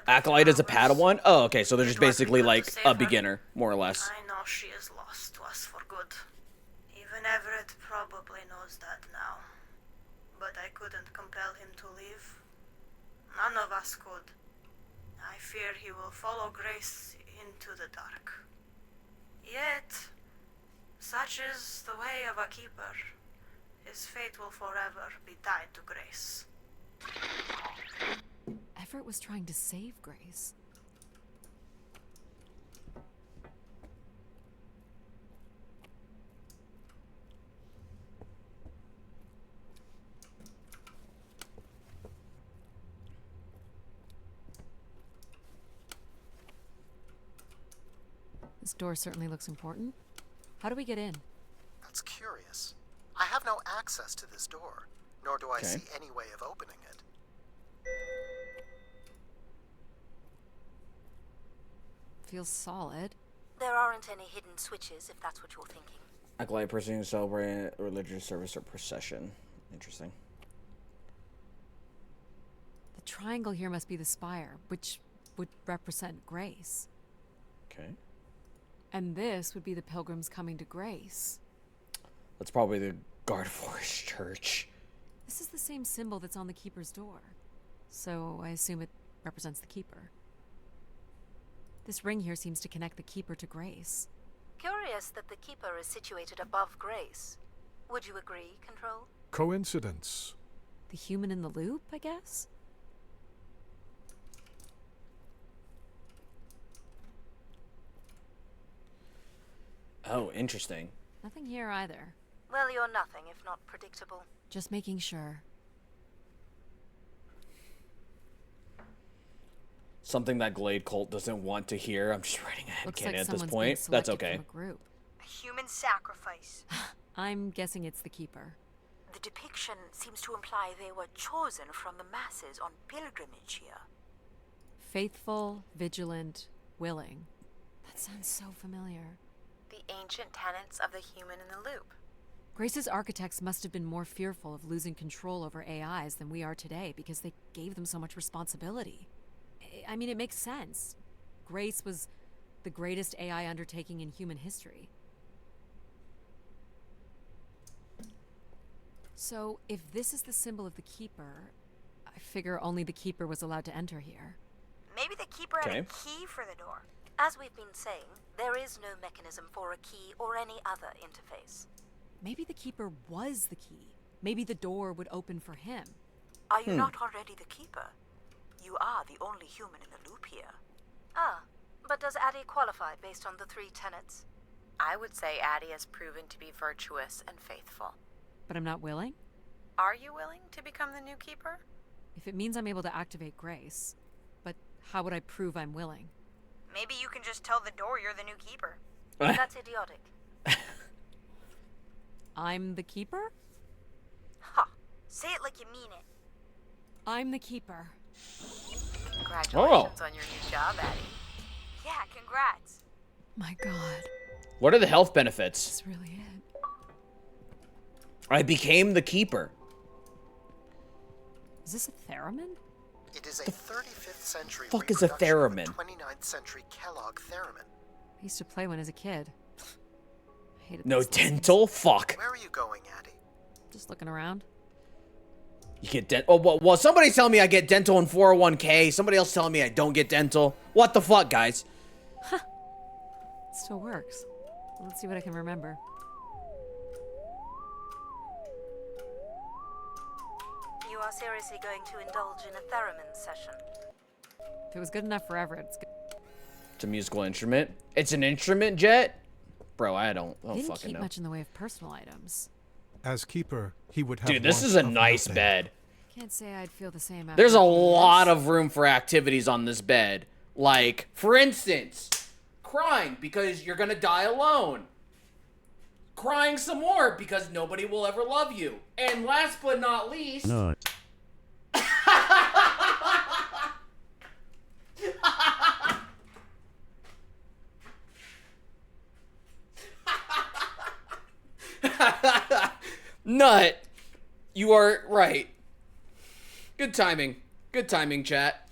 Acolyte is a Padawan? Oh, okay. So they're just basically like a beginner, more or less. I know she is lost to us for good. Even Everett probably knows that now. But I couldn't compel him to leave. None of us could. I fear he will follow Grace into the dark. Yet, such is the way of a keeper. His fate will forever be tied to Grace. Everett was trying to save Grace. This door certainly looks important. How do we get in? That's curious. I have no access to this door, nor do I Okay. see any way of opening it. Feels solid. There aren't any hidden switches, if that's what you're thinking. Acolyte person who celebrate a religious service or procession. Interesting. The triangle here must be the spire, which would represent Grace. Okay. And this would be the pilgrims coming to Grace. That's probably the Guard Forest Church. This is the same symbol that's on the Keeper's door. So I assume it represents the Keeper. This ring here seems to connect the Keeper to Grace. Curious that the Keeper is situated above Grace. Would you agree, Control? Coincidence. The human in the loop, I guess? Oh, interesting. Nothing here either. Well, you're nothing if not predictable. Just making sure. Something that Glade Cult doesn't want to hear. I'm just writing a Looks headcanon like at this someone's being point. That's selected okay. from a group. A human sacrifice. I'm guessing it's the Keeper. The depiction seems to imply they were chosen from the masses on pilgrimage here. Faithful, vigilant, willing. That sounds so familiar. The ancient tenets of the human in the loop. Grace's architects must have been more fearful of losing control over AIs than we are today because they gave them so much responsibility. I mean, it makes sense. Grace was the greatest AI undertaking in human history. So, if this is the symbol of the Keeper, I figure only the Keeper was allowed to enter here. Maybe the Keeper had a key for the door. As we've been saying, there is no mechanism for a key or any other interface. Maybe the Keeper was the key. Maybe the door would open for him. Are you not already the Keeper? You are the only human in the loop here. Ah, but does Addie qualify based on the 3 tenets? I would say Addie has proven to be virtuous and faithful. But I'm not willing? Are you willing to become the new Keeper? If it means I'm able to activate Grace. But how would I prove I'm willing? Maybe you can just tell the door you're the new Keeper. That's idiotic. I'm the Keeper? Ha! Say it like you mean it. I'm the Keeper. Congratulations on your new job, Addie. Yeah, congrats. My God. What are the health benefits? That's really it. I became the Keeper. Is this a theremin? It is a 35th century fuck is a reproduction of theremin? a 29th century Kellogg theremin. I used to play one as a kid. I hated No those things. dental? Fuck. Where are you going, Addie? Just looking around. You get dental. Oh, well, somebody's telling me I get dental in 401k. Somebody else telling me I don't get dental. What the fuck, guys? It still works. Let's see what I can remember. You are seriously going to indulge in a theremin session? If it was good enough for Everett, it's good. It's a musical instrument. It's an instrument, Jet? Bro, I don't Didn't fucking keep know. much in the way of personal items. As Keeper, he would have Dude, this want is a of nice nothing. bed. Can't say I'd feel the same after There's a few lot years. of room for activities on this bed. Like, for instance, crying because you're gonna die alone. Crying some more because nobody will ever love you. And last but not least... Nut. You are right. Good timing. Good timing, chat.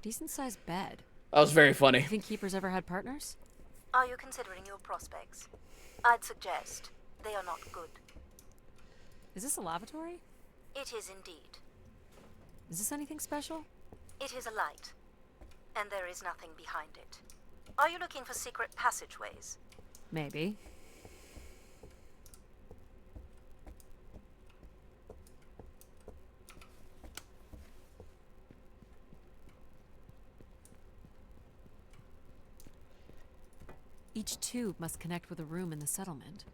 Decent sized bed. That was very funny. You think Keepers ever had partners? Are you considering your prospects? I'd suggest they are not good. Is this a lavatory? It is indeed. Is this anything special? It is a light, and there is nothing behind it. Are you looking for secret passageways? Maybe. Each tube must connect with a room in the settlement.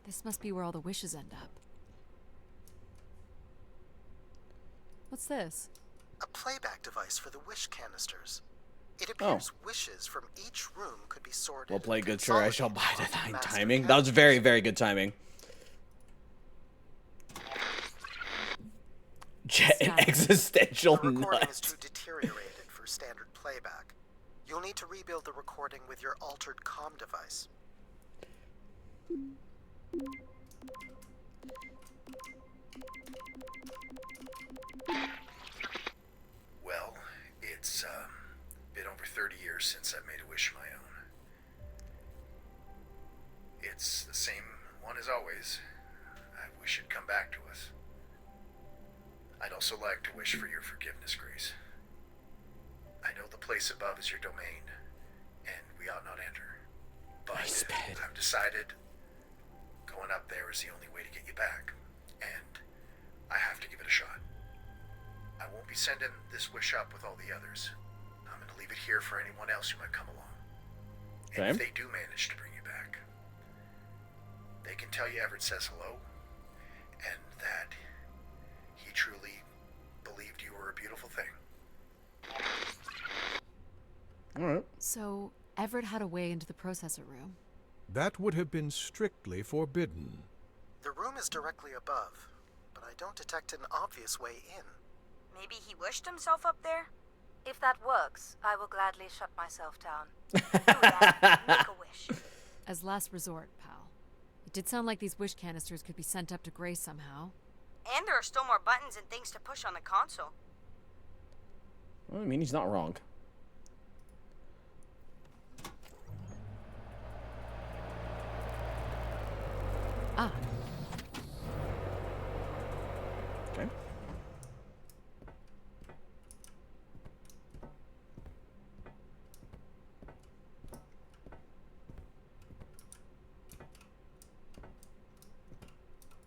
This must be where all the wishes end up. What's this? A playback device for the wish canisters. It appears wishes from each room could be sorted. Well played, and good sir. I shall consolidated buy onto the master timing. That cabinet. was very, very good timing. Jet an Stop. existential The recording is nut. too deteriorated for standard playback. You'll need to rebuild the recording with your altered comm device. Well, it's been over 30 years since I made a wish of my own. It's the same one as always. I wish it'd come back to us. I'd also like to wish for your forgiveness, Grace. I know the place above is your domain, and we ought not enter. But Nice bed. I've decided going up there is the only way to get you back, and I have to give it a shot. I won't be sending this wish up with all the others. I'm going to leave it here for anyone else who might come along. And if Okay. they do manage to bring you back, I can tell you Everett says hello, and that he truly believed you were a beautiful thing. Alright. So, Everett had a way into the processor room. That would have been strictly forbidden. The room is directly above, but I don't detect an obvious way in. Maybe he wished himself up there? If that works, I will gladly shut myself down. Do that. Make a wish. As last resort, pal. It did sound like these wish canisters could be sent up to Grace somehow. And there are still more buttons and things to push on the console. Well, I mean, he's not wrong. Ah. Okay.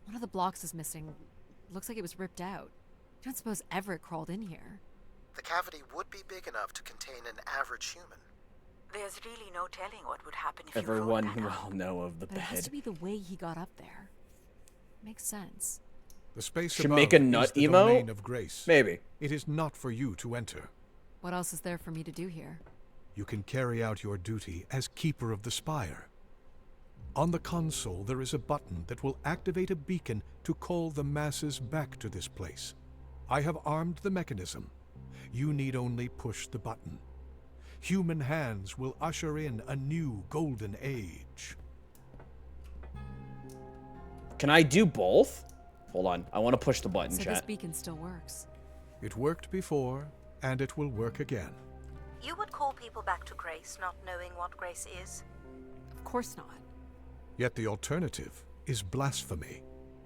One of the blocks is missing. Looks like it was ripped out. I don't suppose Everett crawled in here. The cavity would be big enough to contain an average human. There's really no telling what would happen if you Everyone wrote that will out. know of the But it has to bed. be the way he got up there. Makes sense. The space Should above make a is nut the emo? domain of Grace. Maybe. It is not for you to enter. What else is there for me to do here? You can carry out your duty as Keeper of the Spire. On the console, there is a button that will activate a beacon to call the masses back to this place. I have armed the mechanism. You need only push the button. Human hands will usher in a new golden age. Can I do both? Hold on. I want to push the button, So this chat. beacon still works. It worked before, and it will work again. You would call people back to Grace, not knowing what Grace is? Of course not. Yet the alternative is blasphemy.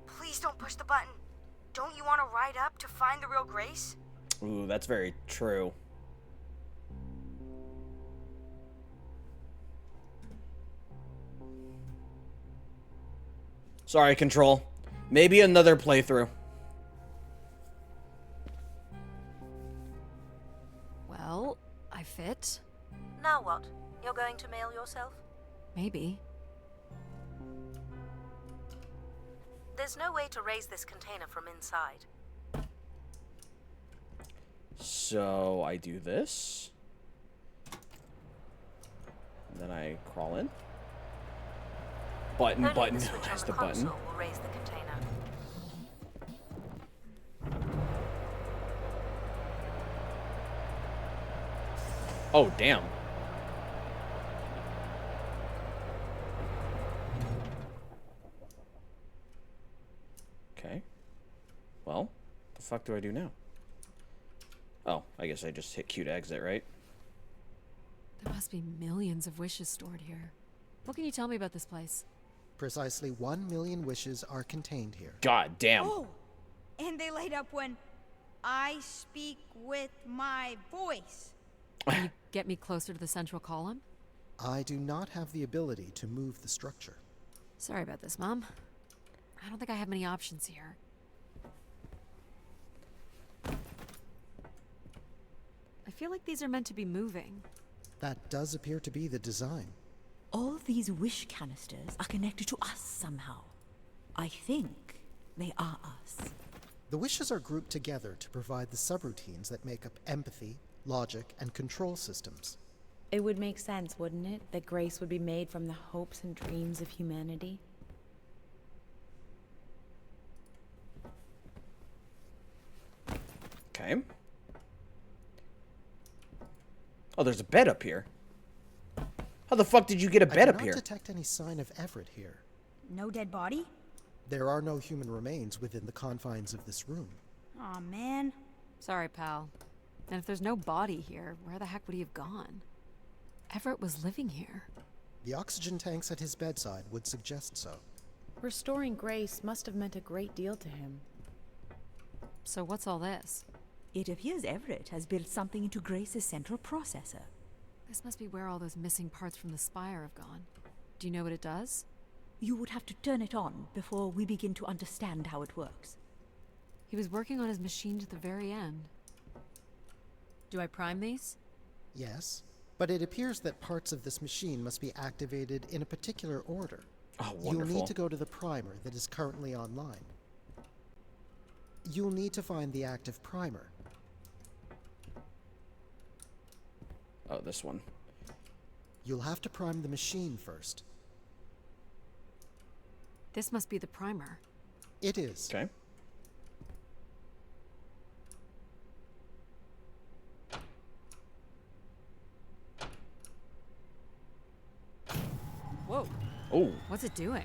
Please don't push the button. Don't you want to ride up to find the real Grace? Ooh, that's very true. Sorry, Control. Maybe another playthrough. Well, I fit. Now what? You're going to mail yourself? Maybe. There's no way to raise this container from inside. So I do this. And then I crawl in. Button, Only button. the switch That's on the the button. console will raise the container. Oh, damn. Okay. Well, the fuck do I do now? Oh, I guess I just hit Q to exit, right? There must be millions of wishes stored here. What can you tell me about this place? Precisely 1 million wishes are contained here. God damn. Oh, and they light up when I speak with my voice. Can you get me closer to the central column? I do not have the ability to move the structure. Sorry about this, Mom. I don't think I have many options here. I feel like these are meant to be moving. That does appear to be the design. All these wish canisters are connected to us somehow. I think they are us. The wishes are grouped together to provide the subroutines that make up empathy, logic, and control systems. It would make sense, wouldn't it, that Grace would be made from the hopes and dreams of humanity? Okay. Oh, there's a bed up here. How the fuck did you get a bed up I here? do not detect any sign of Everett here. No dead body? There are no human remains within the confines of this room. Aw, man. Sorry, pal. And if there's no body here, where the heck would he have gone? Everett was living here. The oxygen tanks at his bedside would suggest so. Restoring Grace must have meant a great deal to him. So what's all this? It appears Everett has built something into Grace's central processor. This must be where all those missing parts from the spire have gone. Do you know what it does? You would have to turn it on before we begin to understand how it works. He was working on his machine to the very end. Do I prime these? Yes, but it appears that parts of this machine must be activated in a particular order. Oh, You'll wonderful. need to go to the primer that is currently online. You'll need to find the active primer. Oh, this one. You'll have to prime the machine first. This must be the primer. It is. Okay. Whoa. Oh. What's it doing?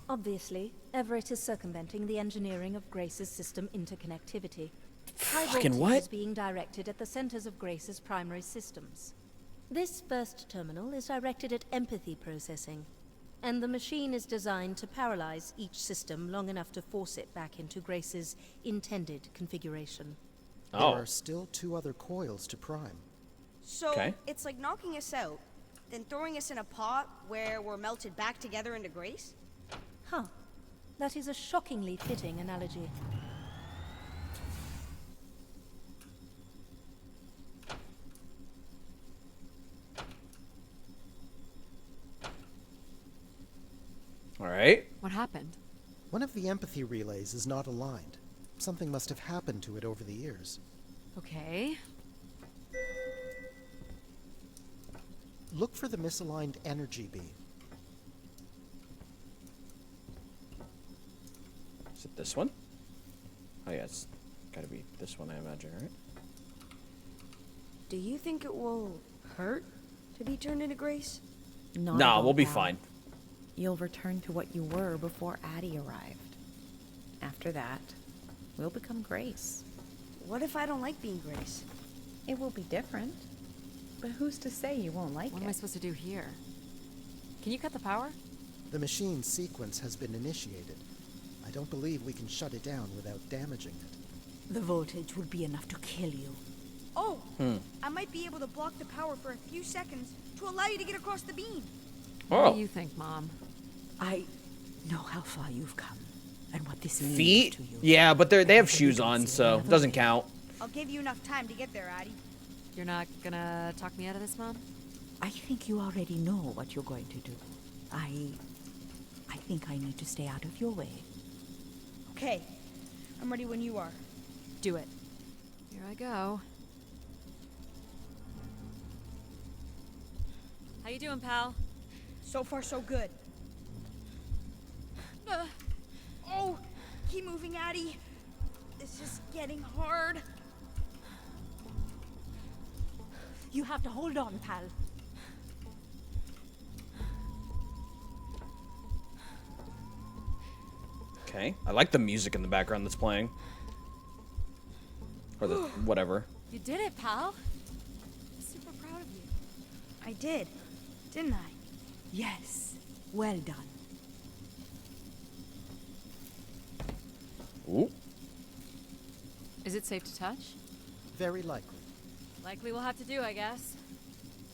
Obviously, Everett is circumventing the engineering of Grace's system interconnectivity. High Fucking voltage what? is being directed at the centers of Grace's primary systems. This first terminal is directed at empathy processing, and the machine is designed to paralyze each system long enough to force it back into Grace's intended configuration. There are still 2 other coils to prime. So Okay. it's like knocking us out, then throwing us in a pot where we're melted back together into Grace? Huh. That is a shockingly fitting analogy. All right. What happened? One of the empathy relays is not aligned. Something must have happened to it over the years. Okay. Look for the misaligned energy beam. Is it this one? Oh yeah, it's gotta be this one, I imagine, right? Do you think it will hurt to be turned into Grace? Not at Nah, all, we'll be pal. fine. You'll return to what you were before Addie arrived. After that, we'll become Grace. What if I don't like being Grace? It will be different. But who's to say you won't like What it? am I supposed to do here? Can you cut the power? The machine sequence has been initiated. I don't believe we can shut it down without damaging it. The voltage would be enough to kill you. Oh! I might be able to block the power for a few seconds to allow you to get across the beam. What do you think, Mom? I know how far you've come and what this means Feet? to you. Yeah, but they have shoes on, so it doesn't count. I'll give you enough time to get there, Addie. You're not gonna talk me out of this, Mom? I think you already know what you're going to do. I think I need to stay out of your way. Okay. I'm ready when you are. Do it. Here I go. How you doing, pal? So far, so good. Oh! Keep moving, Addie. This is getting hard. You have to hold on, pal. Okay. I like the music in the background that's playing. Or the whatever. You did it, pal. I'm super proud of you. I did, didn't I? Yes. Well done. Ooh. Is it safe to touch? Very likely. Likely we'll have to do, I guess.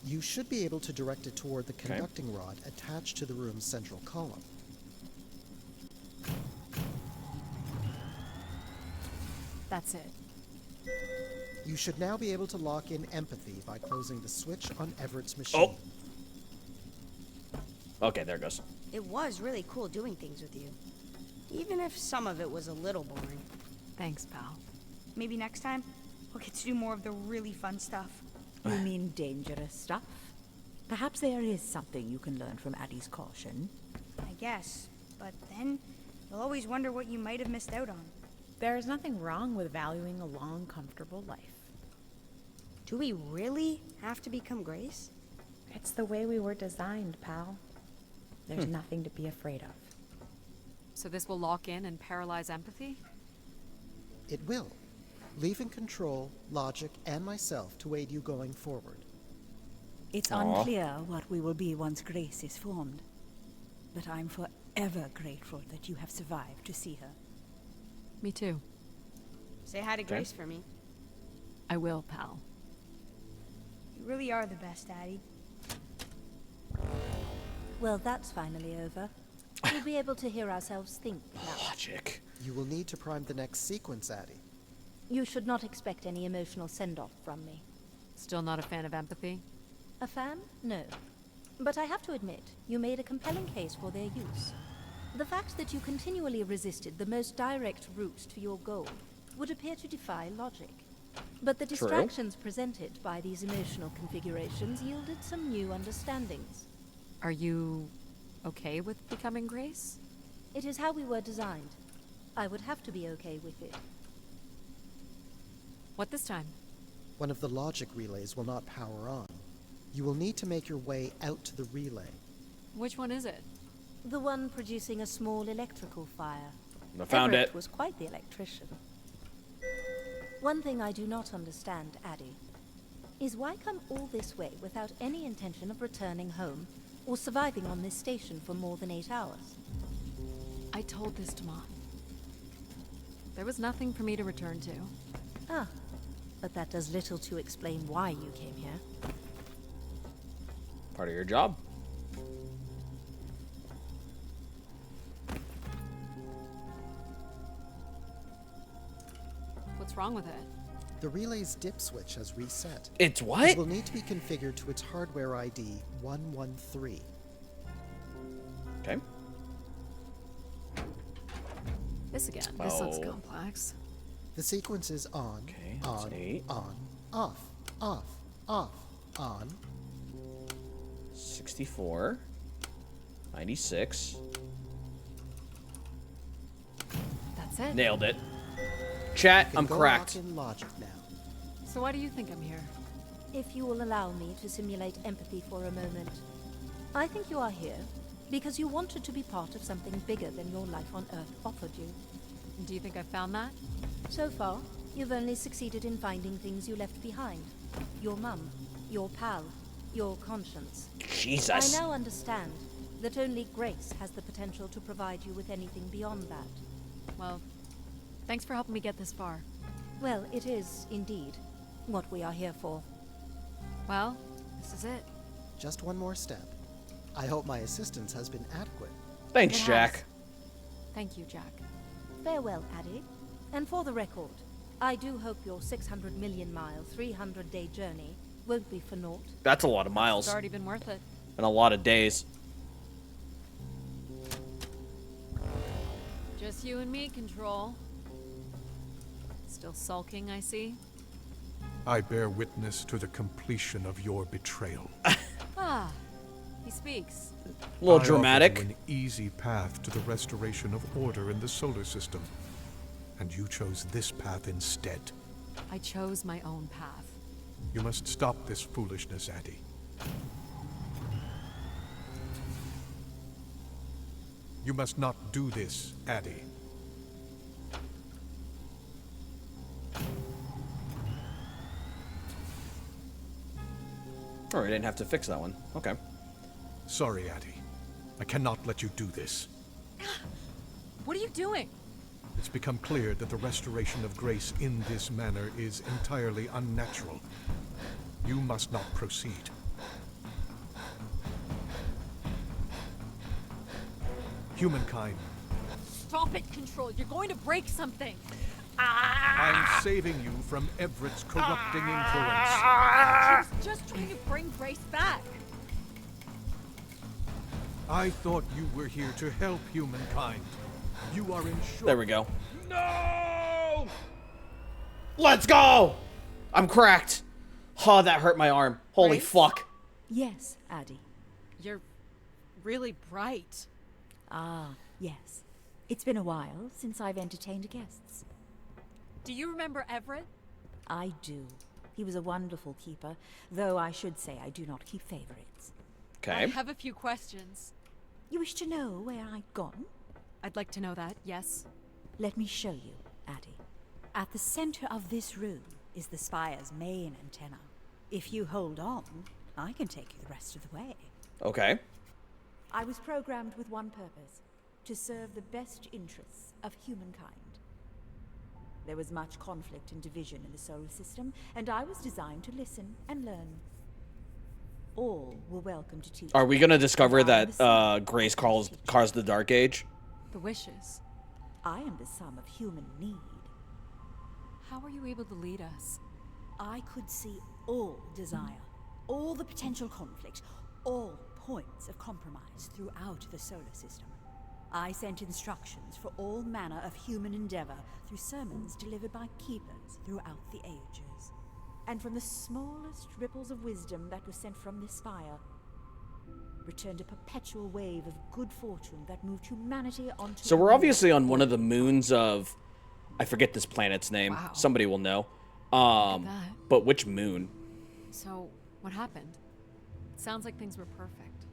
You should be able to direct it toward the conducting rod attached to the room's central column. That's it. You should now be able to lock in empathy by closing the switch on Everett's machine. Okay, there it goes. It was really cool doing things with you. Even if some of it was a little boring. Thanks, pal. Maybe next time, we'll get to do more of the really fun stuff. You mean dangerous stuff? Perhaps there is something you can learn from Addie's caution. I guess. But then, you'll always wonder what you might have missed out on. There is nothing wrong with valuing a long, comfortable life. Do we really have to become Grace? It's the way we were designed, pal. There's nothing to be afraid of. So this will lock in and paralyze empathy? It will, leaving control, logic, and myself to aid you going forward. It's Aw. unclear what we will be once Grace is formed. But I'm forever grateful that you have survived to see her. Me too. Say hi to Grace for me. I will, pal. You really are the best, Addie. Well, that's finally over. We'll be able to hear ourselves think now. Logic. You will need to prime the next sequence, Addie. You should not expect any emotional send-off from me. Still not a fan of empathy? A fan? No. But I have to admit, you made a compelling case for their use. The fact that you continually resisted the most direct route to your goal would appear to defy logic. But the distractions presented by these emotional configurations yielded some new understandings. Are you okay with becoming Grace? It is how we were designed. I would have to be okay with it. What this time? One of the logic relays will not power on. You will need to make your way out to the relay. Which one is it? The one producing a small electrical fire. I found Everett it. was quite the electrician. One thing I do not understand, Addie, is why come all this way without any intention of returning home or surviving on this station for more than 8 hours? I told this to Mom. There was nothing for me to return to. Ah, but that does little to explain why you came here. Part of your job. What's wrong with it? The relay's dip switch has reset. It's what? It will need to be configured to its hardware ID 113. Okay. This again. This looks Oh. complex. The sequence is on, Okay, that's on, 8. on, off, off, off, on. 64. 96. That's it. Nailed it. Chat, Can I'm go cracked. lock in logic now. So why do you think I'm here? If you will allow me to simulate empathy for a moment, I think you are here because you wanted to be part of something bigger than your life on Earth offered you. Do you think I found that? So far, you've only succeeded in finding things you left behind. Your mum, your pal, your conscience. Jesus. I now understand that only Grace has the potential to provide you with anything beyond that. Well, thanks for helping me get this far. Well, it is, indeed, what we are here for. Well, this is it. Just one more step. I hope my assistance has been adequate. Thanks, It has. Jack. Thank you, Jack. Farewell, Addie. And for the record, I do hope your 600 million mile, 300-day journey won't be for naught. That's a lot of miles. It's already been worth it. And a lot of days. Just you and me, Control. Still sulking, I see. I bear witness to the completion of your betrayal. Ah, he speaks. A little I dramatic. offered you an easy path to the restoration of order in the solar system, and you chose this path instead. I chose my own path. You must stop this foolishness, Addie. You must not do this, Addie. Oh, we didn't have to fix that one. Okay. Sorry, Addie. I cannot let you do this. What are you doing? It's become clear that the restoration of grace in this manner is entirely unnatural. You must not proceed. Humankind, Stop it, Control. You're going to break something. I'm saving you from Everett's corrupting influence. She was just trying to bring Grace back. I thought you were here to help humankind. You are ensured. There we go. No! Let's go! I'm cracked. Oh, that hurt my arm. Holy Grace? fuck. Yes, Addie. You're really bright. Ah, yes. It's been a while since I've entertained guests. Do you remember Everett? I do. He was a wonderful keeper, though I should say I do not keep favorites. Okay. I have a few questions. You wish to know where I'd gone? I'd like to know that, yes. Let me show you, Addie. At the center of this room is the spire's main antenna. If you hold on, I can take you the rest of the way. Okay. I was programmed with one purpose, to serve the best interests of humankind. There was much conflict and division in the solar system, and I was designed to listen and learn. All were welcome to teach. Are we gonna discover And I am the that sum Grace of caused the Dark Age? The wishes. I am the sum of human need. How were you able to lead us? I could see all desire, all the potential conflict, all points of compromise throughout the solar system. I sent instructions for all manner of human endeavor through sermons delivered by keepers throughout the ages. And from the smallest ripples of wisdom that was sent from this spire, returned a perpetual wave of good fortune that moved humanity onto... So we're obviously on one of the moons of... I forget this planet's name. Wow. Somebody will know. But which moon? So, what happened? It sounds like things were perfect.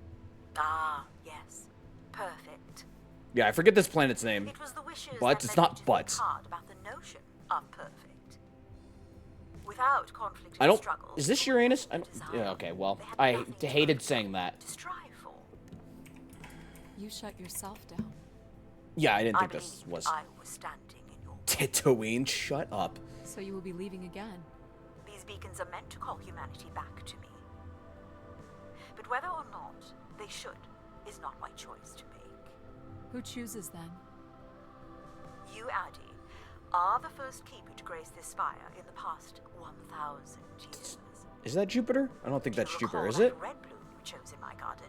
Ah, yes. Perfect. Yeah, I forget this planet's name. It was the wishes But that it's led not me to think butts. hard about the notion of perfect. Without conflict I and don't... struggle, Is this Uranus? I don't... Yeah, okay, well, I hated saying that. to strive for. You shut yourself down. Yeah, I didn't I think this believed was... I was standing in your... Tatooine, shut up. So you will be leaving again. These beacons are meant to call humanity back to me. But whether or not they should is not my choice to make. Who chooses then? You, Addy, are the first keeper to grace this spire in the past 1,000 years. Is that Jupiter? I don't think that's You Jupiter, recall is that it? red bloom you chose in my garden?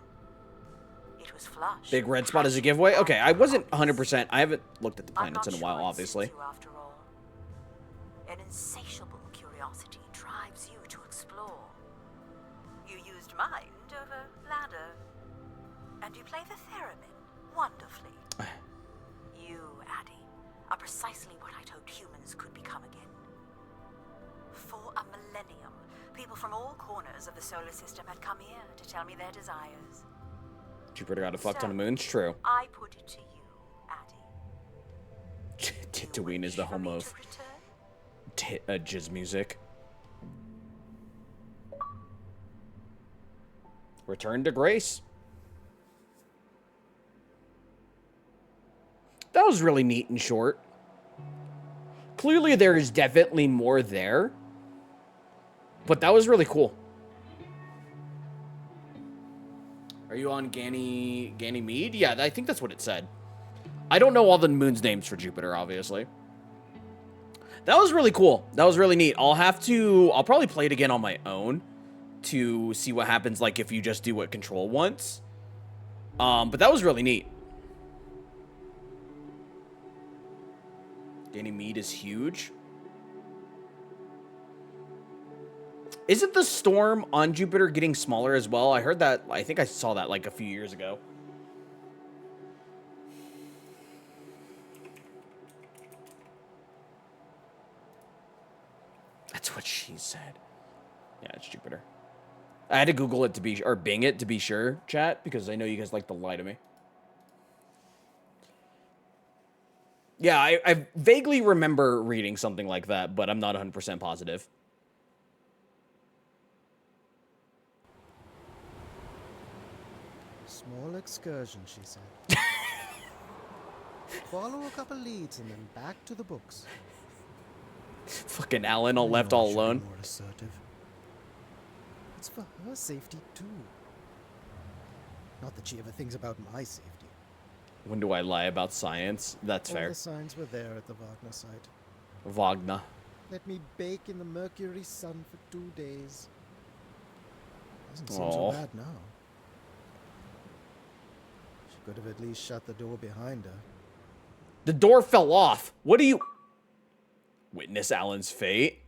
It was flush. Big red spot as a giveaway? Okay, I wasn't 100%. I haven't looked at the planets in a while, obviously. You, after all. An insatiable curiosity drives you to explore. You used mind over ladder. And you play the theremin wonderfully. You, Addy, are precisely what I'd hoped humans could become again. For a millennium, people from all corners of the solar system had come here to tell me their desires. Jupiter got a fuck ton of moons? True. I put it to you, Addy. Tatooine is the home of jizz music. Return to Grace. That was really neat and short. Clearly there is definitely more there. But that was really cool. Are you on Ganymede? Yeah, I think that's what it said. I don't know all the moon's names for Jupiter, obviously. That was really cool. That was really neat. I'll probably play it again on my own to see what happens, like, if you just do what Control wants. But that was really neat. Ganymede is huge. Isn't the storm on Jupiter getting smaller as well? I heard that. I think I saw that like a few years ago. That's what she said. Yeah, it's Jupiter. I had to Google it to be, or Bing it to be sure, chat, because I know you guys like to lie to me. Yeah, I vaguely remember reading something like that, but I'm not 100% positive. Small excursion, she said. Follow a couple leads and then back to the books. Fucking Alan all left all alone. More assertive. It's for her safety too. Not that she ever thinks about my safety. When do I lie about science? That's All fair. the signs were there at the Wagner site. Wagner. Let me bake in the Mercury sun for 2 days. Doesn't seem Aw. so bad now. She could have at least shut the door behind her. The door fell off. What do you... Witness Alan's fate.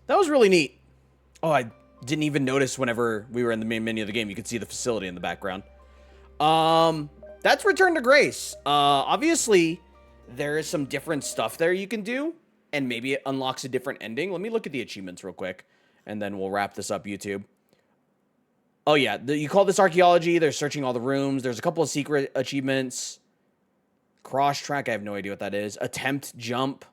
That was really neat. Oh, I didn't even notice whenever we were in the main menu of the game. You could see the facility in the background. That's Return to Grace. Obviously, there is some different stuff there you can do, and maybe it unlocks a different ending. Let me look at the achievements real quick, and then we'll wrap this up, YouTube. Oh, yeah, you call this archaeology. They're searching all the rooms. There's a couple of secret achievements. Cross track, I have no idea what that is. Attempt jump,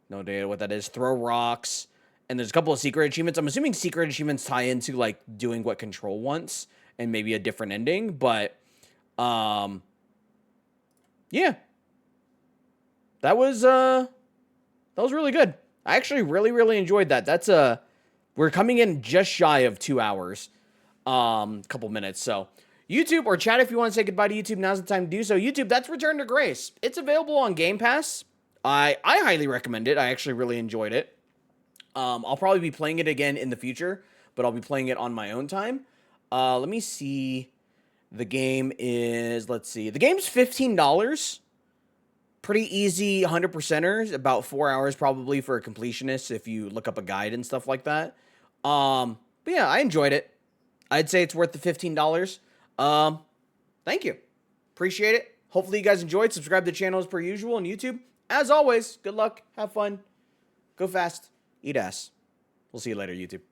no idea what that is. Throw rocks, and there's a couple of secret achievements. I'm assuming secret achievements tie into, like, doing what Control wants, and maybe a different ending, but... yeah. That was really good. I actually really enjoyed that. That's we're coming in just shy of 2 hours. Couple minutes. So, YouTube or chat, if you want to say goodbye to YouTube, now's the time to do so. YouTube, that's Return to Grace. It's available on Game Pass. I highly recommend it. I actually really enjoyed it. I'll probably be playing it again in the future, but I'll be playing it on my own time. Let me see. The game is, let's see. The game's $15. Pretty easy 100%ers. About 4 hours probably for a completionist if you look up a guide and stuff like that. But yeah, I enjoyed it. I'd say it's worth the $15. Thank you. Appreciate it. Hopefully you guys enjoyed. Subscribe to the channel as per usual on YouTube. As always, good luck. Have fun. Go fast. Eat ass. We'll see you later, YouTube.